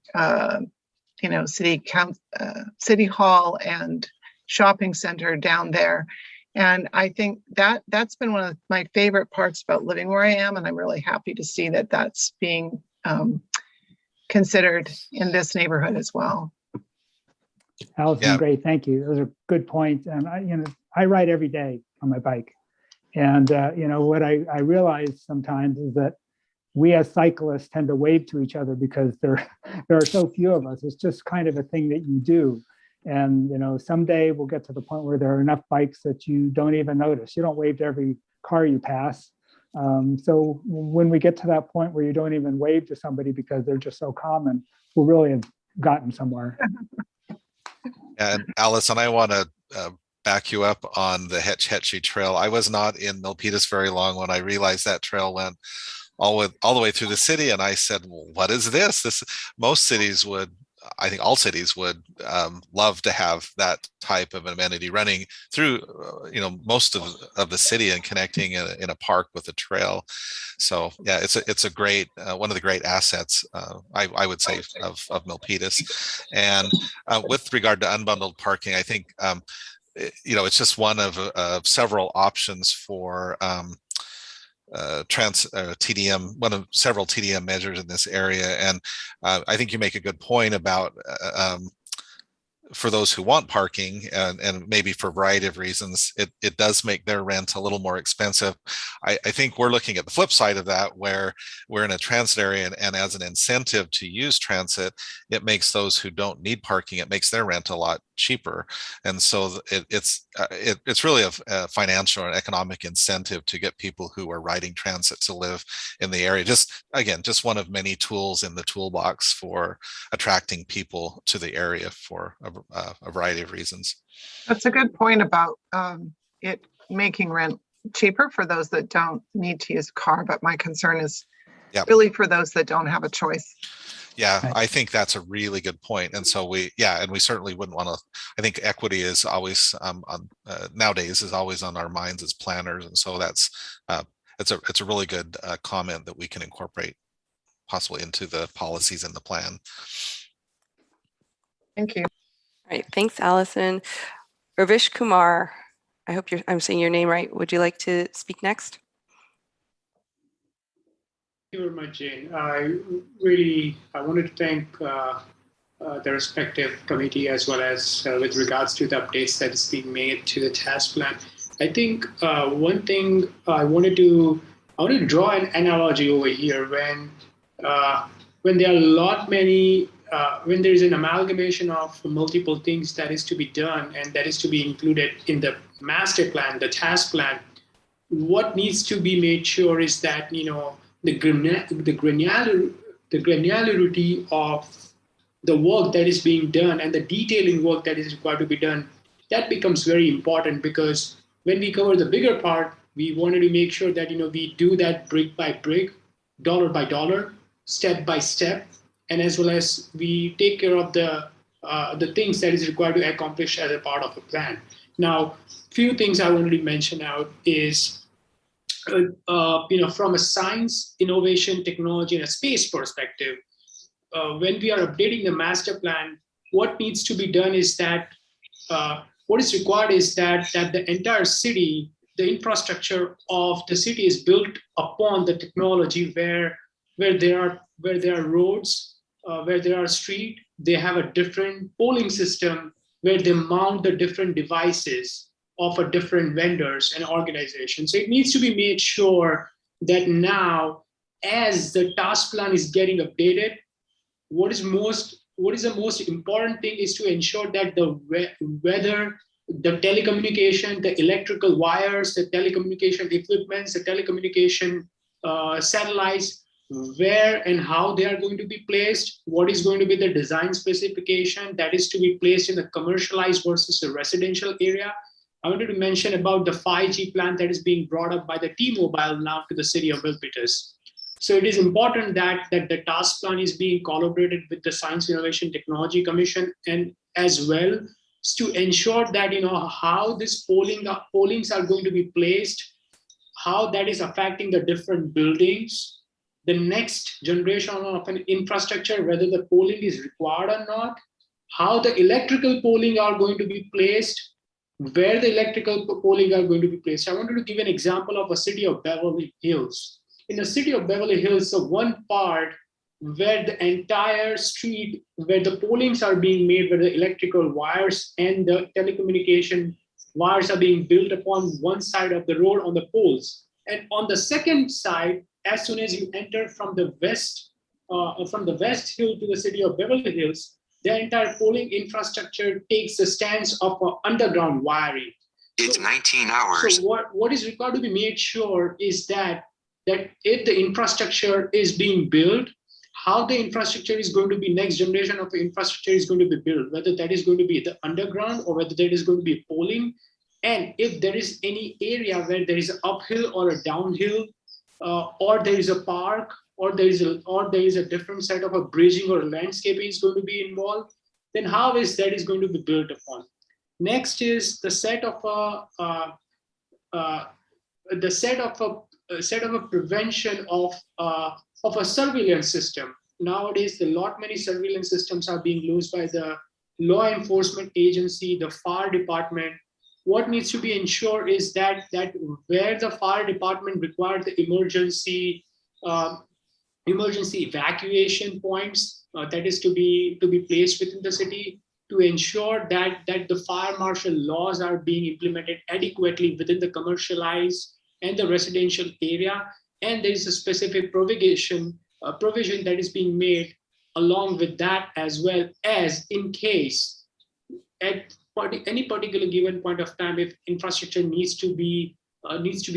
city hall and shopping center down there. And I think that's been one of my favorite parts about living where I am, and I'm really happy to see that that's being considered in this neighborhood as well. Allison, Yeah. great, thank you. Those are good points. And I ride every day on my bike, and what I realize sometimes is that we as cyclists tend to wave to each other because there are so few of us. It's just kind of a thing that you do. And someday we'll get to the point where there are enough bikes that you don't even notice. You don't wave to every car you pass. So when we get to that point where you don't even wave to somebody because they're just so common, we'll really have gotten somewhere. And Allison, I want to back you up on the Hetch Hetchy Trail. I was not in Milpitas very long when I realized that trail went all the way through the city, and I said, well, "What is this?" Most cities would, I think, all cities would love to have that type of amenity running through, most of the city and connecting in a park with a trail. So yeah, it's a great one of the great assets, I would say, of Milpitas. And with regard to unbundled parking, I think it's just one of several options for TDM, one of several TDM measures in this area. And I think you make a good point about for those who want parking and maybe for a variety of reasons, it does make their rent a little more expensive. I think we're looking at the flip side of that, where we're in a transit area and as an incentive to use transit, it makes those who don't need parking, it makes their rent a lot cheaper. And so it's really a financial and economic incentive to get people who are riding transit to live in the area. Just one of many tools in the toolbox for attracting people to the area for a variety of reasons. That's a good point about it making rent cheaper for those that don't need to use a car. But my concern is really for those that don't have a choice. Yeah, I think that's a really good point. And so we certainly wouldn't want to, I think equity is always nowadays is always on our minds as planners. And so it's a really good comment that we can incorporate possibly into the policies in the plan. Thank you. All right, thanks, Allison. Ravish Kumar, I hope I'm saying your name right. Would you like to speak next? Thank you very much, Jane. I wanted to thank the respective committee as well as with regards to the updates that is being made to the task plan. I think one thing I wanted to draw an analogy over here when there are when there is an amalgamation of multiple things that is to be done and that is to be included in the master plan, the task plan. What needs to be made sure is that the granularity of the work that is being done and the detailing work that is required to be done, that becomes very important, because when we cover the bigger part, we wanted to make sure that we do that brick by brick, dollar by dollar, step by step, and as well as we take care of the things that is required to accomplish as a part of a plan. Now, few things I wanted to mention out is, from a science, innovation, technology, and a space perspective, when we are updating the master plan, what needs to be done is that what is required is that the entire city, the infrastructure of the city is built upon the technology where there are roads, where there are streets, they have a different polling system where they mount the different devices of a different vendors and organizations. So it needs to be made sure that now, as the task plan is getting updated, what is the most important thing is to ensure that whether the telecommunication, the electrical wires, the telecommunication equipments, the telecommunication satellites, where and how they are going to be placed, what is going to be the design specification that is to be placed in the commercialized versus the residential area. I wanted to mention about the 5G plan that is being brought up by the T-Mobile now to the city of Milpitas. So it is important that the task plan is being collaborated with the Science, Innovation, Technology Commission, and as well to ensure that how this pollings are going to be placed, how that is affecting the different buildings, the next generation of an infrastructure, whether the polling is required or not, how the electrical polling are going to be placed, where the electrical polling are going to be placed. I wanted to give an example of a city of Beverly Hills. In the city of Beverly Hills, the one part where the entire street, where the pollings are being made, where the electrical wires and the telecommunication wires are being built upon one side of the road on the poles. And on the second side, as soon as you enter from the west hill to the city of Beverly Hills, the entire polling infrastructure takes the stance of underground wiring. It's 19 hours. So what is required to be made sure is that if the infrastructure is being built, how the infrastructure is going to be, next generation of infrastructure is going to be built, whether that is going to be the underground or whether that is going to be polling. And if there is any area where there is an uphill or a downhill, or there is a park, or there is a different set of a bridging or landscaping is going to be involved, then how is that is going to be built upon? Next is the set of a prevention of a surveillance system. Nowadays, many surveillance systems are being used by the law enforcement agency, the fire department, what needs to be ensured is that where the fire department requires the emergency evacuation points that is to be placed within the city, to ensure that the fire marshal laws are being implemented adequately within the commercialized and the residential area, and there is a specific provision that is being made along with that, as well as in case at any particular given point of time, if infrastructure needs to be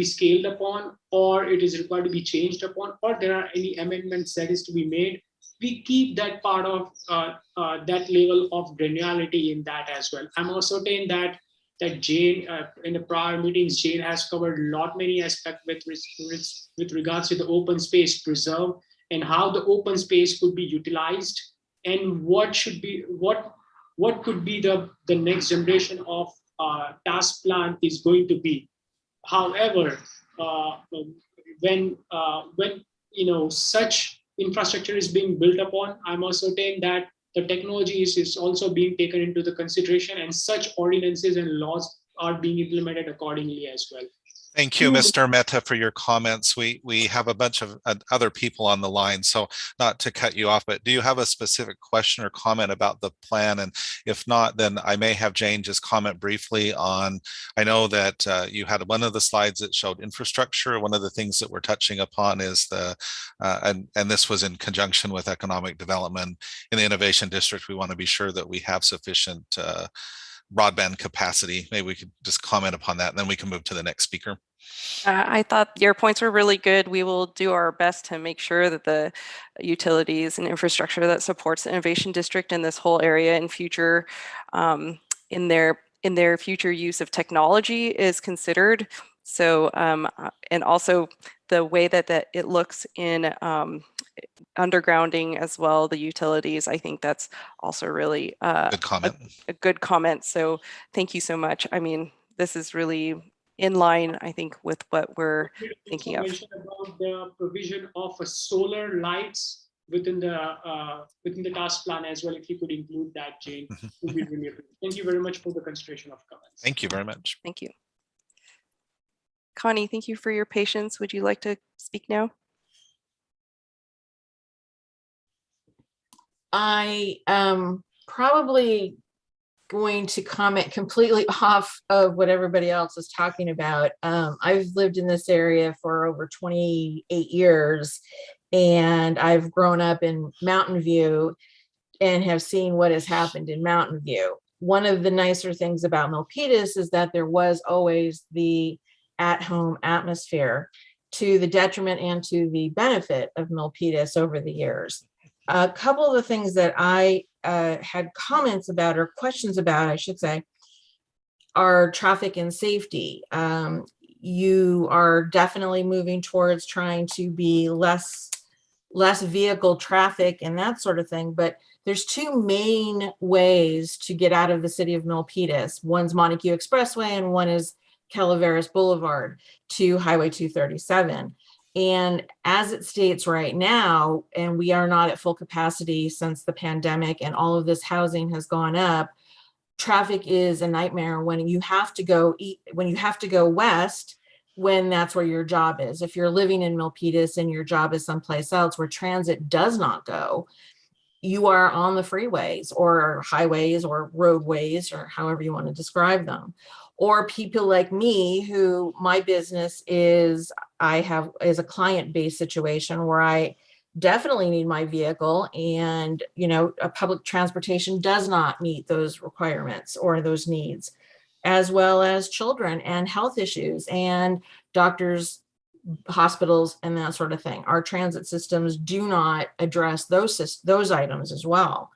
scaled upon, or it is required to be changed upon, or there are any amendments that is to be made, we keep that part of that level of granularity in that as well. I'm also saying that Jane, in the prior meetings, Jane has covered a lot many aspects with regards to the open space preserve and how the open space could be utilized, and what could be the next generation of task plan is going to be. However, when such infrastructure is being built upon, I'm also saying that the technology is also being taken into the consideration, and such ordinances and laws are being implemented accordingly as well. Thank you, Mr. Mehta, for your comments. We have a bunch of other people on the line, so not to cut you off, but do you have a specific question or comment about the plan? And if not, then I may have Jane just comment briefly on, I know that you had one of the slides that showed infrastructure. One of the things that we're touching upon is and this was in conjunction with economic development in the Innovation District. We want to be sure that we have sufficient broadband capacity. Maybe we could just comment upon that, and then we can move to the next speaker. I thought your points were really good. We will do our best to make sure that the utilities and infrastructure that supports the Innovation District and this whole area in future, in their future use of technology is considered. So, and also the way that it looks in undergrounding as well, the utilities, I think that's also really good comment. A good comment. So thank you so much. I mean, this is really in line, I think, with what we're thinking of. About the provision of solar lights within the task plan as well. If you could include that, Jane, would be really appreciated. Thank you very much for the consideration of comments. Thank you very much. Thank you. Connie, thank you for your patience. Would you like to speak now? I am probably going to comment completely off of what everybody else is talking about. I've lived in this area for over 28 years, and I've grown up in Mountain View and have seen what has happened in Mountain View. One of the nicer things about Milpitas is that there was always the at-home atmosphere, to the detriment and to the benefit of Milpitas over the years. A couple of the things that I had comments about, or questions about, I should say, are traffic and safety. You are definitely moving towards trying to be less vehicle traffic and that sort of thing, but there's two main ways to get out of the city of Milpitas. One's Montague Expressway and one is Calaveras Boulevard to Highway 237. And as it states right now, and we are not at full capacity since the pandemic and all of this housing has gone up, traffic is a nightmare when you have to go west, when that's where your job is. If you're living in Milpitas and your job is someplace else where transit does not go, you are on the freeways or highways or roadways, or however you want to describe them. Or people like me, who my business is a client-based situation where I definitely need my vehicle, and a public transportation does not meet those requirements or those needs, as well as children and health issues and doctors, hospitals, and that sort of thing. Our transit systems do not address those items as well.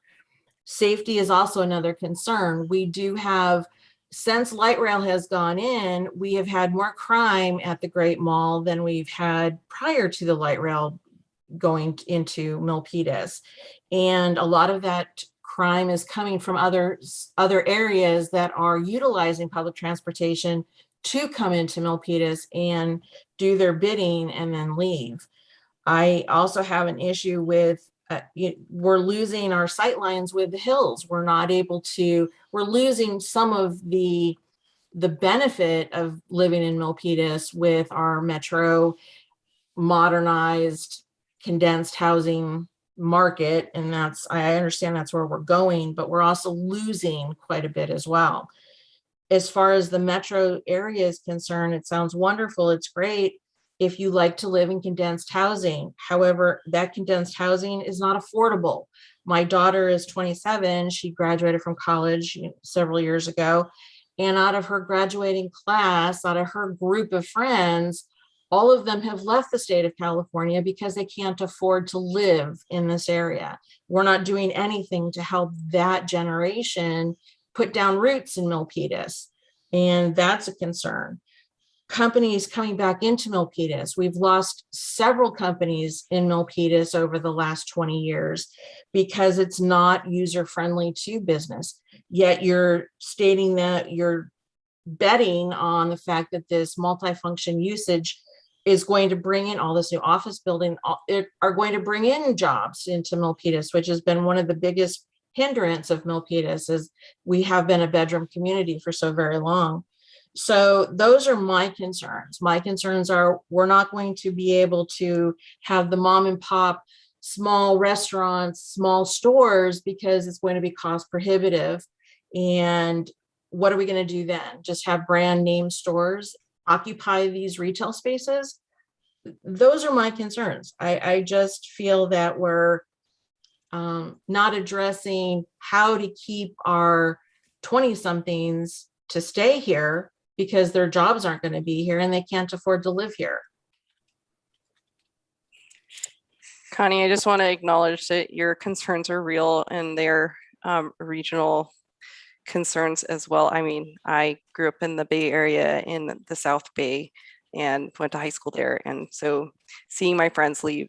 Safety is also another concern. We do have, since light rail has gone in, we have had more crime at the Great Mall than we've had prior to the light rail going into Milpitas. And a lot of that crime is coming from other areas that are utilizing public transportation to come into Milpitas and do their bidding and then leave. I also have an issue with we're losing our sight lines with the hills. We're losing some of the the benefit of living in Milpitas with our metro modernized condensed housing market. And I understand that's where we're going, but we're also losing quite a bit as well. As far as the metro area is concerned, it sounds wonderful. It's great if you like to live in condensed housing. However, that condensed housing is not affordable. My daughter is 27. She graduated from college several years ago. And out of her graduating class, out of her group of friends, all of them have left the state of California because they can't afford to live in this area. We're not doing anything to help that generation put down roots in Milpitas. And that's a concern. Companies coming back into Milpitas. We've lost several companies in Milpitas over the last 20 years because it's not user-friendly to business. Yet you're stating that you're betting on the fact that this multifunction usage is going to bring in all this new office building, are going to bring in jobs into Milpitas, which has been one of the biggest hindrance of Milpitas, is we have been a bedroom community for so very long. So those are my concerns. My concerns are we're not going to be able to have the mom and pop small restaurants, small stores, because it's going to be cost prohibitive. And what are we going to do then? Just have brand name stores occupy these retail spaces? Those are my concerns. I just feel that we're not addressing how to keep our 20-somethings to stay here because their jobs aren't going to be here and they can't afford to live here. Connie, I just want to acknowledge that your concerns are real and they're regional concerns as well. I mean, I grew up in the Bay Area in the South Bay and went to high school there. And so seeing my friends leave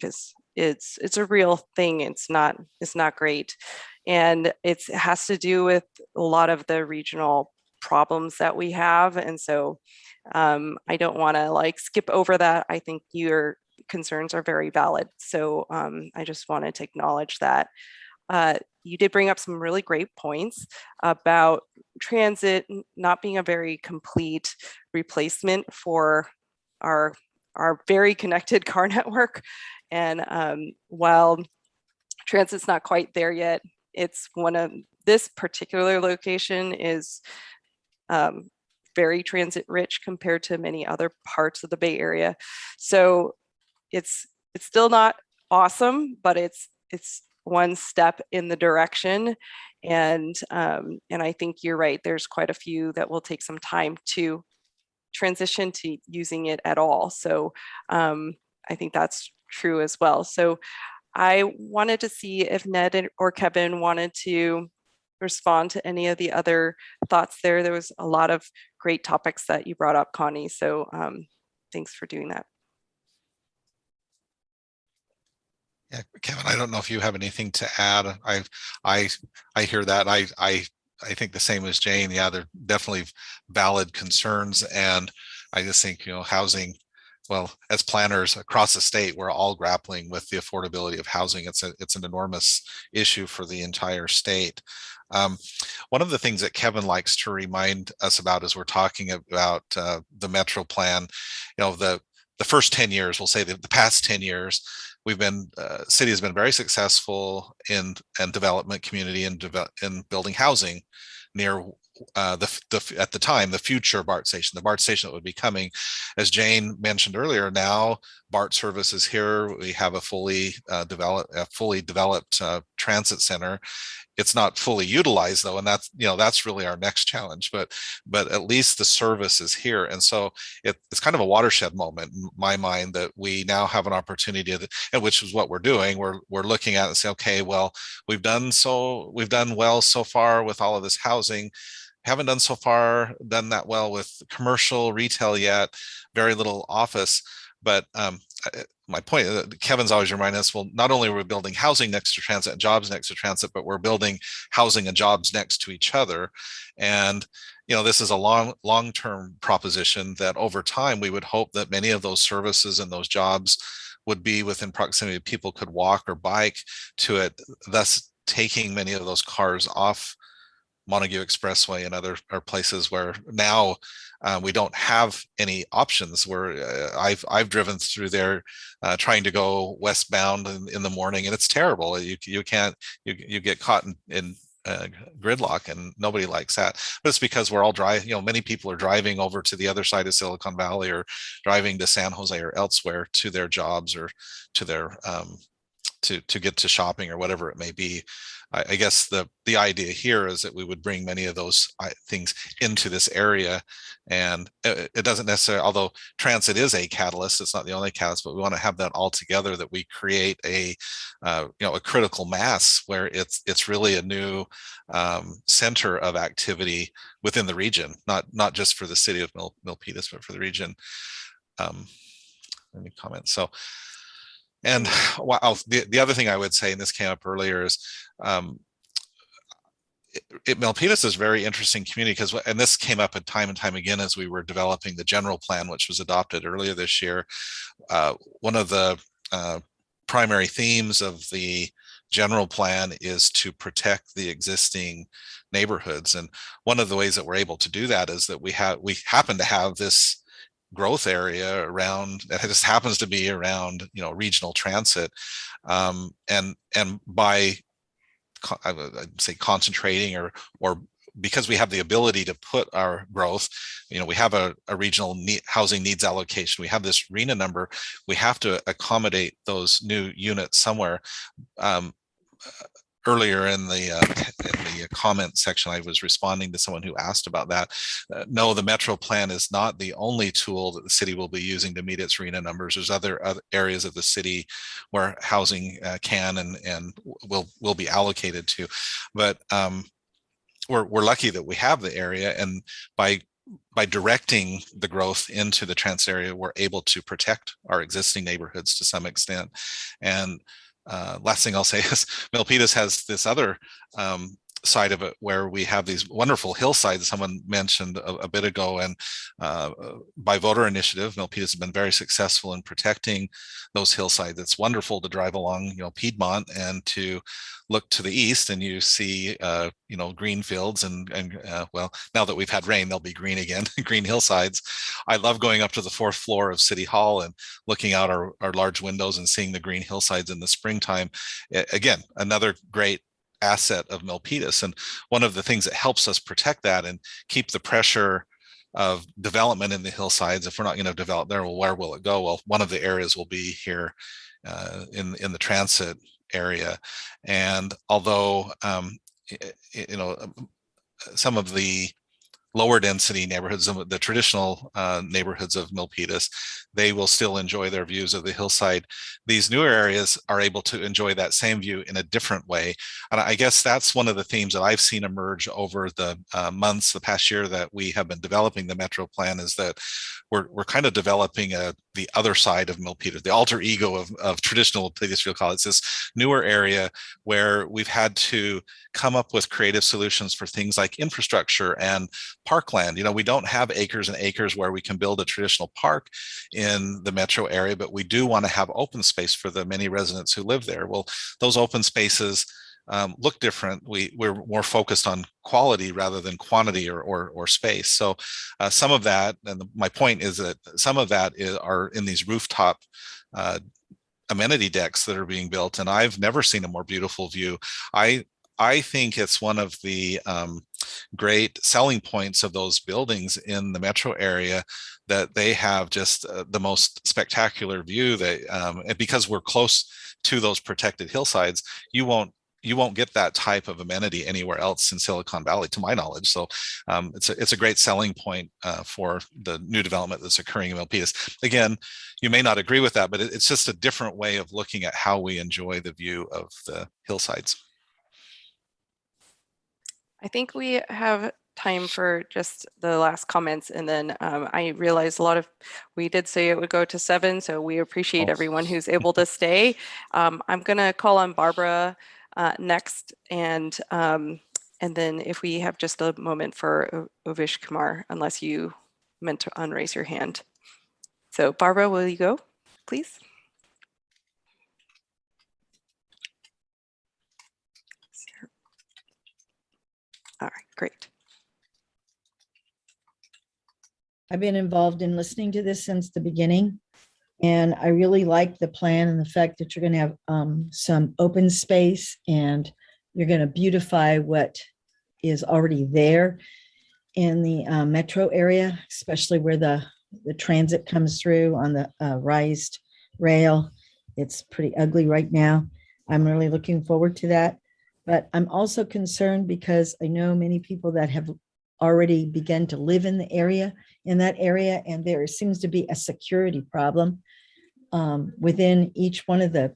it's a real thing. It's not great. And it has to do with a lot of the regional problems that we have. And so I don't want to like skip over that. I think your concerns are very valid. So I just wanted to acknowledge that. You did bring up some really great points about transit not being a very complete replacement for our very connected car network. And while transit's not quite there yet, it's one of this particular location is very transit rich compared to many other parts of the Bay Area. So it's still not awesome, but it's one step in the direction. And I think you're right. There's quite a few that will take some time to transition to using it at all. So I think that's true as well. So I wanted to see if Ned or Kevin wanted to respond to any of the other thoughts there. There was a lot of great topics that you brought up, Connie. So thanks for doing that. Yeah, Kevin, I don't know if you have anything to add. I hear that. I think the same as Jane. Yeah, they're definitely valid concerns. And I just think, housing, well, as planners across the state, we're all grappling with the affordability of housing. It's an enormous issue for the entire state. One of the things that Kevin likes to remind us about as we're talking about the Metro plan, the first 10 years, we'll say the past 10 years, we've been city has been very successful in development community and in building housing near at the time the future BART station, the BART station that would be coming. As Jane mentioned earlier, now BART service is here. We have a fully developed transit center. It's not fully utilized though, and that's really our next challenge. But at least the service is here, and so it's kind of a watershed moment in my mind that we now have an opportunity and which is what we're doing. We're looking at it and say, okay, well, we've done well so far with all of this housing. Haven't done that well with commercial retail yet. Very little office, but my point, Kevin's always reminding us, well, not only are we building housing next to transit and jobs next to transit, but we're building housing and jobs next to each other. And, this is a long-term proposition that over time, we would hope that many of those services and those jobs would be within proximity. People could walk or bike to it, thus taking many of those cars off Montague Expressway and other are places where now we don't have any options. Where I've driven through there trying to go westbound in the morning, and it's terrible. You can't you get caught in gridlock, and nobody likes that. But it's because we're all driving. You know, many people are driving over to the other side of Silicon Valley, or driving to San Jose or elsewhere to their jobs, or to their to get to shopping or whatever it may be. I guess the idea here is that we would bring many of those things into this area, and it doesn't necessarily, although transit is a catalyst, it's not the only catalyst, but we want to have that all together, that we create a a critical mass where it's really a new center of activity within the region, not just for the city of Milpitas, but for the region. Any comments? So. And the other thing I would say, and this came up earlier, is Milpitas is a very interesting community, because, and this came up time and time again as we were developing the general plan, which was adopted earlier this year. One of the primary themes of the general plan is to protect the existing neighborhoods. And one of the ways that we're able to do that is that we happen to have this growth area around, that just happens to be around regional transit, and by I would say concentrating, or because we have the ability to put our growth, we have a regional housing needs allocation, we have this RENA number, we have to accommodate those new units somewhere. Earlier in the comment section, I was responding to someone who asked about that. No, the Metro Plan is not the only tool that the city will be using to meet its RENA numbers. There's other areas of the city where housing can and will be allocated to. But we're lucky that we have the area, and by directing the growth into the transit area, we're able to protect our existing neighborhoods to some extent. And last thing I'll say is Milpitas has this other side of it, where we have these wonderful hillsides someone mentioned a bit ago, and by voter initiative, Milpitas has been very successful in protecting those hillsides. It's wonderful to drive along Piedmont and to look to the east, and you see green fields, and well, now that we've had rain, they'll be green again. Green hillsides. I love going up to the 4th floor of City Hall and looking out our large windows and seeing the green hillsides in the springtime. Again, another great asset of Milpitas, and one of the things that helps us protect that and keep the pressure of development in the hillsides. If we're not going to develop there, well, where will it go? Well, one of the areas will be here in the transit area. And although some of the lower density neighborhoods, the traditional neighborhoods of Milpitas, they will still enjoy their views of the hillside. These newer areas are able to enjoy that same view in a different way. And I guess that's one of the themes that I've seen emerge over the months, the past year that we have been developing the Metro Plan, is that we're kind of developing the other side of Milpitas, the alter ego of traditional Milpitas College. It's this newer area where we've had to come up with creative solutions for things like infrastructure and parkland. We don't have acres and acres where we can build a traditional park in the metro area, but we do want to have open space for the many residents who live there. Well, those open spaces look different. We're more focused on quality rather than quantity or space. So some of that, and my point is that some of that are in these rooftop amenity decks that are being built, and I've never seen a more beautiful view. I think it's one of the great selling points of those buildings in the metro area, that they have just the most spectacular view. And because we're close to those protected hillsides, you won't get that type of amenity anywhere else in Silicon Valley, to my knowledge. So it's a great selling point for the new development that's occurring in Milpitas. Again, you may not agree with that, but it's just a different way of looking at how we enjoy the view of the hillsides. I think we have time for just the last comments, and then I realized we did say it would go to 7, so we appreciate everyone who's able to stay. I'm gonna call on Barbara next, and then if we have just a moment for Ovish Kumar, unless you meant to unraise your hand. So Barbara, will you go, please? All right, great. I've been involved in listening to this since the beginning. And I really like the plan and the fact that you're going to have some open space and you're going to beautify what is already there in the metro area, especially where the transit comes through on the raised rail. It's pretty ugly right now. I'm really looking forward to that. But I'm also concerned because I know many people that have already begun to live in that area, and there seems to be a security problem within each one of the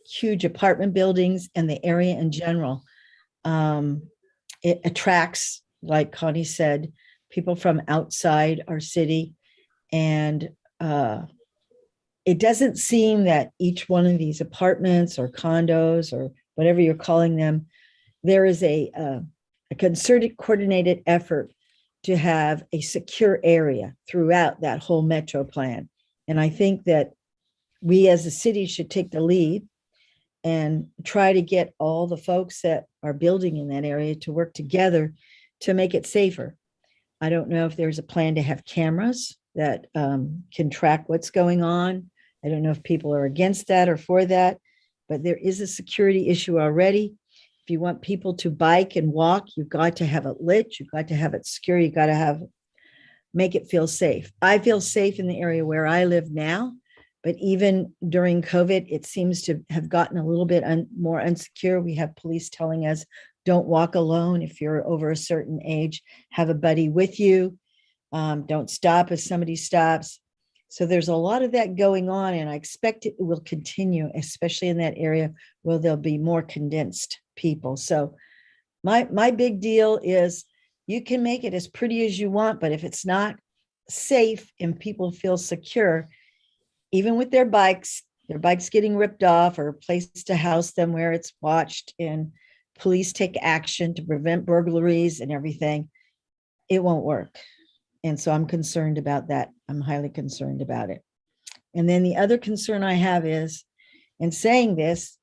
huge apartment buildings and the area in general. It attracts, like Connie said, people from outside our city. And it doesn't seem that each one of these apartments or condos or whatever you're calling them, there is a concerted, coordinated effort to have a secure area throughout that whole metro plan. And I think that we as a city should take the lead and try to get all the folks that are building in that area to work together to make it safer. I don't know if there's a plan to have cameras that can track what's going on. I don't know if people are against that or for that, but there is a security issue already. If you want people to bike and walk, you've got to have it lit, you've got to have it secure, you got to make it feel safe. I feel safe in the area where I live now, but even during COVID, it seems to have gotten a little bit more unsecure. We have police telling us, don't walk alone. If you're over a certain age, have a buddy with you. Don't stop if somebody stops. So there's a lot of that going on, and I expect it will continue, especially in that area where there'll be more condensed people. So my big deal is you can make it as pretty as you want, but if it's not safe and people feel secure, even with their bikes getting ripped off or a place to house them where it's watched and police take action to prevent burglaries and everything, it won't work. And so I'm concerned about that. I'm highly concerned about it. And then the other concern I have is, in saying this,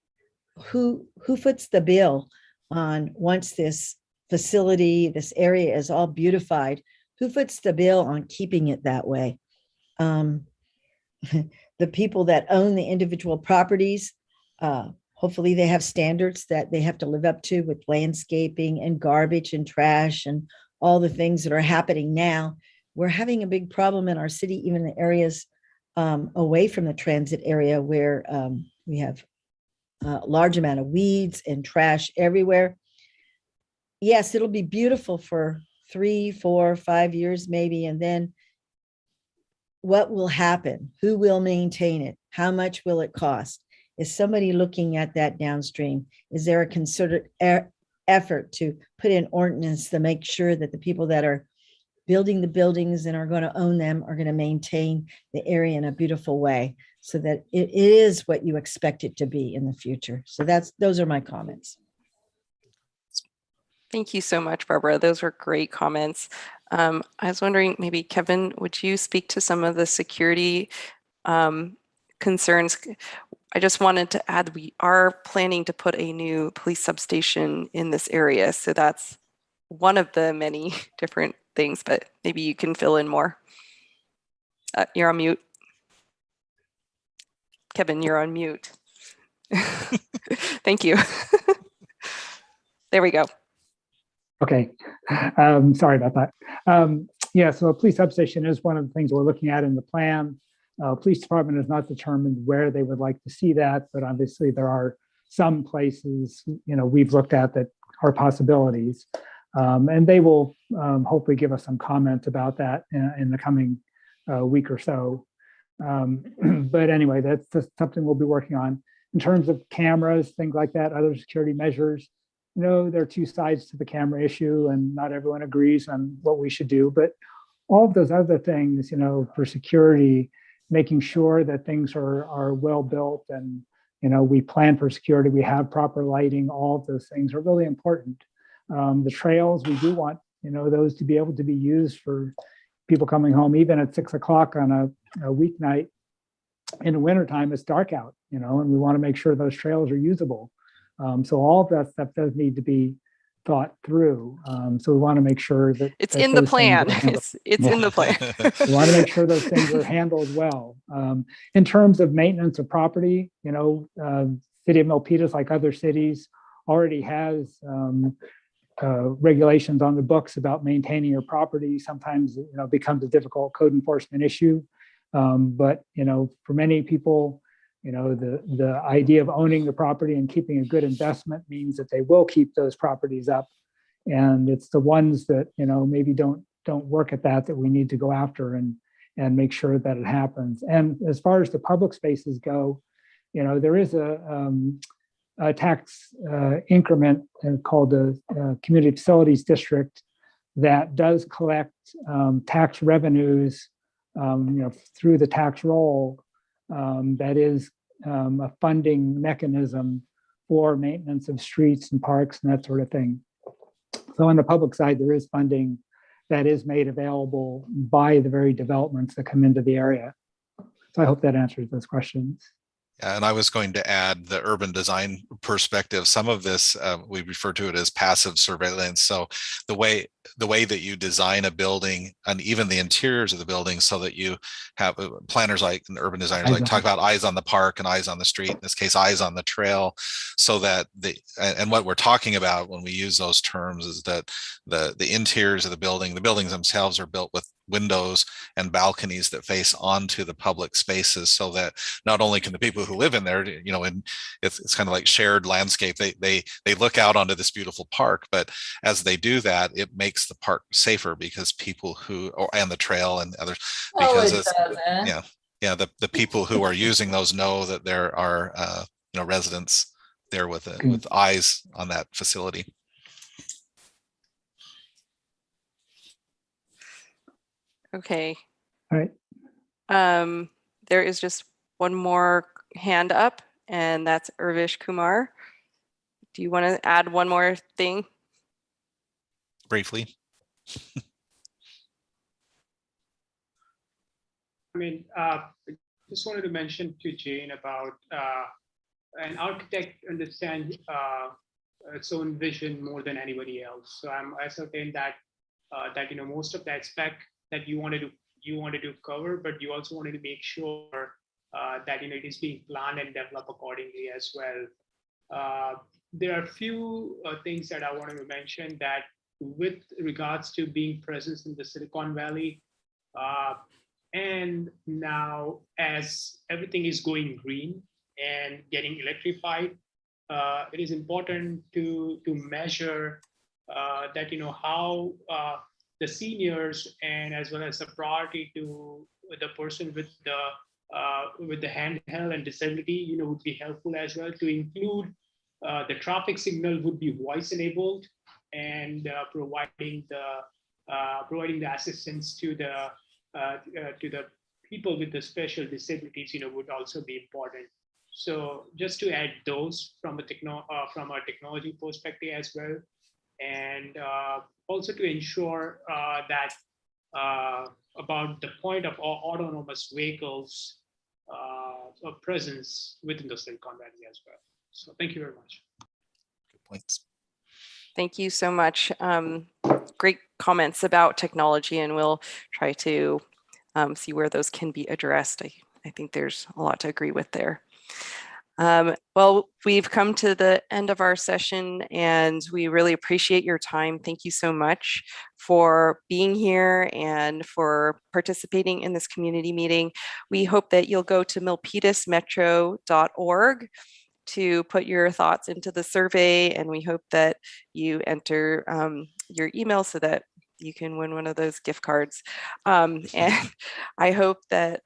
who foots the bill on once this facility, this area is all beautified, who foots the bill on keeping it that way? The people that own the individual properties, hopefully they have standards that they have to live up to with landscaping and garbage and trash and all the things that are happening now. We're having a big problem in our city, even the areas away from the transit area where we have a large amount of weeds and trash everywhere. Yes, it'll be beautiful for 3, 4, 5 years maybe, and then what will happen? Who will maintain it? How much will it cost? Is somebody looking at that downstream? Is there a concerted effort to put in ordinance to make sure that the people that are building the buildings and are going to own them are going to maintain the area in a beautiful way so that it is what you expect it to be in the future? So those are my comments. Thank you so much, Barbara. Those were great comments. I was wondering, maybe Kevin, would you speak to some of the security concerns? I just wanted to add, we are planning to put a new police substation in this area. So that's one of the many different things, but maybe you can fill in more. You're on mute. Kevin, you're on mute. Thank you. There we go. Okay, sorry about that. Yeah, so a police substation is one of the things we're looking at in the plan. Police department has not determined where they would like to see that, but obviously there are some places, we've looked at that are possibilities. And they will hopefully give us some comment about that in the coming week or so. But anyway, that's just something we'll be working on. In terms of cameras, things like that, other security measures, there are two sides to the camera issue and not everyone agrees on what we should do. But all of those other things, for security, making sure that things are well built and, we plan for security, we have proper lighting, all of those things are really important. The trails, we do want, those to be able to be used for people coming home, even at 6 o'clock on a weeknight. In the wintertime, it's dark out, and we want to make sure those trails are usable. So all of that stuff does need to be thought through. So we want to make sure that It's that in the those things plan. are handled. It's in the plan. We want to make sure those things are handled well. In terms of maintenance of property, City of Milpitas, like other cities, already has regulations on the books about maintaining your property. Sometimes it becomes a difficult code enforcement issue, but for many people, the idea of owning the property and keeping a good investment means that they will keep those properties up, and it's the ones that maybe don't work at that we need to go after and make sure that it happens. And as far as the public spaces go, there is a tax increment called the Community Facilities District that does collect tax revenues, through the tax roll. That is a funding mechanism for maintenance of streets and parks and that sort of thing. So on the public side, there is funding that is made available by the very developments that come into the area. So I hope that answers those questions. And I was going to add the urban design perspective. Some of this, we refer to it as passive surveillance. So the way that you design a building and even the interiors of the building so that you have planners like and urban designers like talk about eyes on the park and eyes on the street, in this case, eyes on the trail, so that and what we're talking about when we use those terms is that the interiors of the buildings themselves are built with windows and balconies that face onto the public spaces, so that not only can the people who live in there, and it's kind of like shared landscape, they look out onto this beautiful park, but as they do that, it makes the park safer because people and the trail and others, because the people who are using those know that there are residents there with eyes on that facility. Okay. All right. There is just one more hand up, and that's Urvish Kumar. Do you want to add one more thing? Briefly. Just wanted to mention to Jane about an architect understands its own vision more than anybody else. So I'm certain that most of that spec that you wanted to cover, but you also wanted to make sure that it is being planned and developed accordingly as well. There are a few things that I wanted to mention that with regards to being present in the Silicon Valley, and now as everything is going green and getting electrified, it is important to measure that how the seniors and as well as the priority to the person with the handheld and disability, would be helpful as well. To include the traffic signal would be voice enabled, and providing the assistance to the people with the special disabilities, would also be important. So just to add those from a technology perspective as well, and also to ensure that about the point of autonomous vehicles presence within the Silicon Valley as well. So thank you very much. Good points. Thank you so much. Great comments about technology, and we'll try to see where those can be addressed. I think there's a lot to agree with there. Well, we've come to the end of our session, and we really appreciate your time. Thank you so much for being here and for participating in this community meeting. We hope that you'll go to milpitasmetro.org to put your thoughts into the survey, and we hope that you enter your email so that you can win one of those gift cards. And I hope that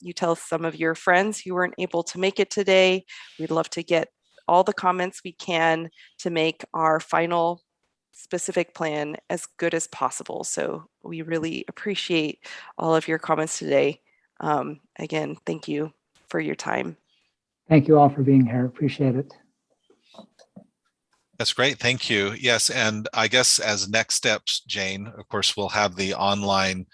you tell some of your friends who weren't able to make it today. We'd love to get all the comments we can to make our final specific plan as good as possible. So we really appreciate all of your comments today. Again, thank you for your time. Thank you all for being here. Appreciate it. That's great. Thank you. Yes. And I guess as next steps, Jane, of course, we'll have the online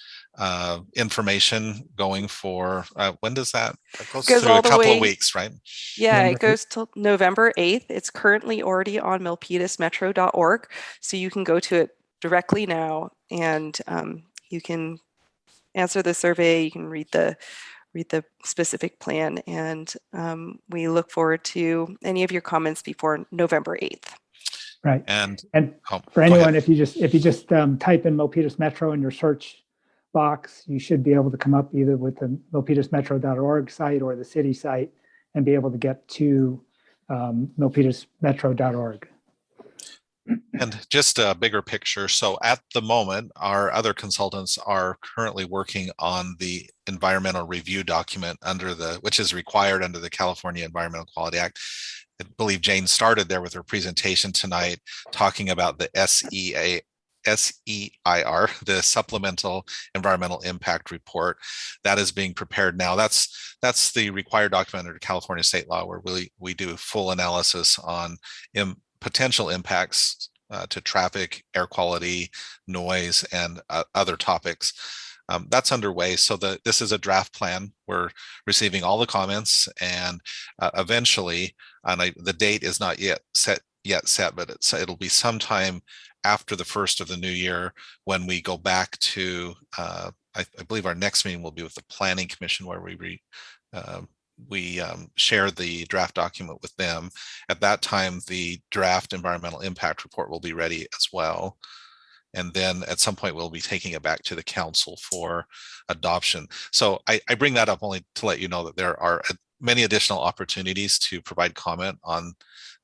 information going for, when does that? It goes Goes through a all the couple of way. weeks, right? Yeah, November it goes till November 8th. It's currently already on milpitasmetro.org. So you can go to it directly now and you can answer the survey. You can read the specific plan, and we look forward to any of your comments before November 8th. Right. And for go anyone, ahead. if you just type in Milpitas Metro in your search box, you should be able to come up either with the milpitasmetro.org site or the city site and be able to get to milpitasmetro.org. And just a bigger picture. So at the moment, our other consultants are currently working on the environmental review document which is required under the California Environmental Quality Act. I believe Jane started there with her presentation tonight, talking about the SEIR, the Supplemental Environmental Impact Report. That is being prepared now. That's the required document under California state law, where we do full analysis on potential impacts to traffic, air quality, noise, and other topics. That's underway. So this is a draft plan. We're receiving all the comments, and eventually, the date is not yet set, but it'll be sometime after the first of the new year when we go back to. I believe our next meeting will be with the Planning Commission, where we share the draft document with them. At that time, the draft environmental impact report will be ready as well. And then at some point, we'll be taking it back to the council for adoption. So I bring that up only to let you know that there are many additional opportunities to provide comment on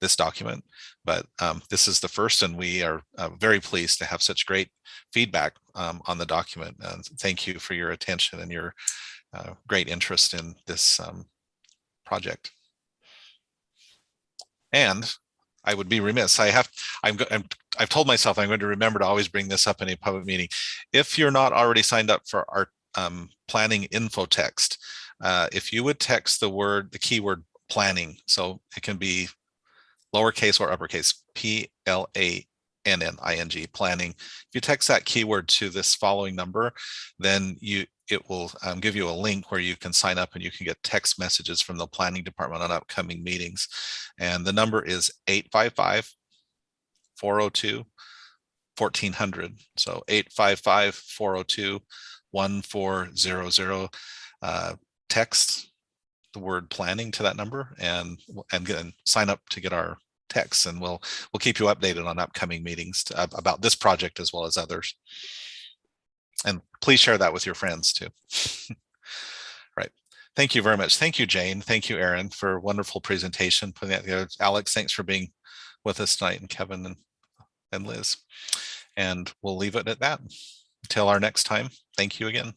this document. But this is the first, and we are very pleased to have such great feedback on the document. And thank you for your attention and your great interest in this project. And I would be remiss. I've told myself I'm going to remember to always bring this up in a public meeting. If you're not already signed up for our planning info text, if you would text the keyword planning, so it can be lowercase or uppercase, PLANNING, planning. If you text that keyword to this following number, then it will give you a link where you can sign up and you can get text messages from the planning department on upcoming meetings. And the number is 855-402-1400. So 855-402-1400. Text the word planning to that number and sign up to get our texts, and we'll keep you updated on upcoming meetings about this project as well as others. And please share that with your friends too. Right. Thank you very much. Thank you, Jane. Thank you, Aaron, for a wonderful presentation. Putting that together. Alex, thanks for being with us tonight, and Kevin and Liz. And we'll leave it at that. Until our next time. Thank you again.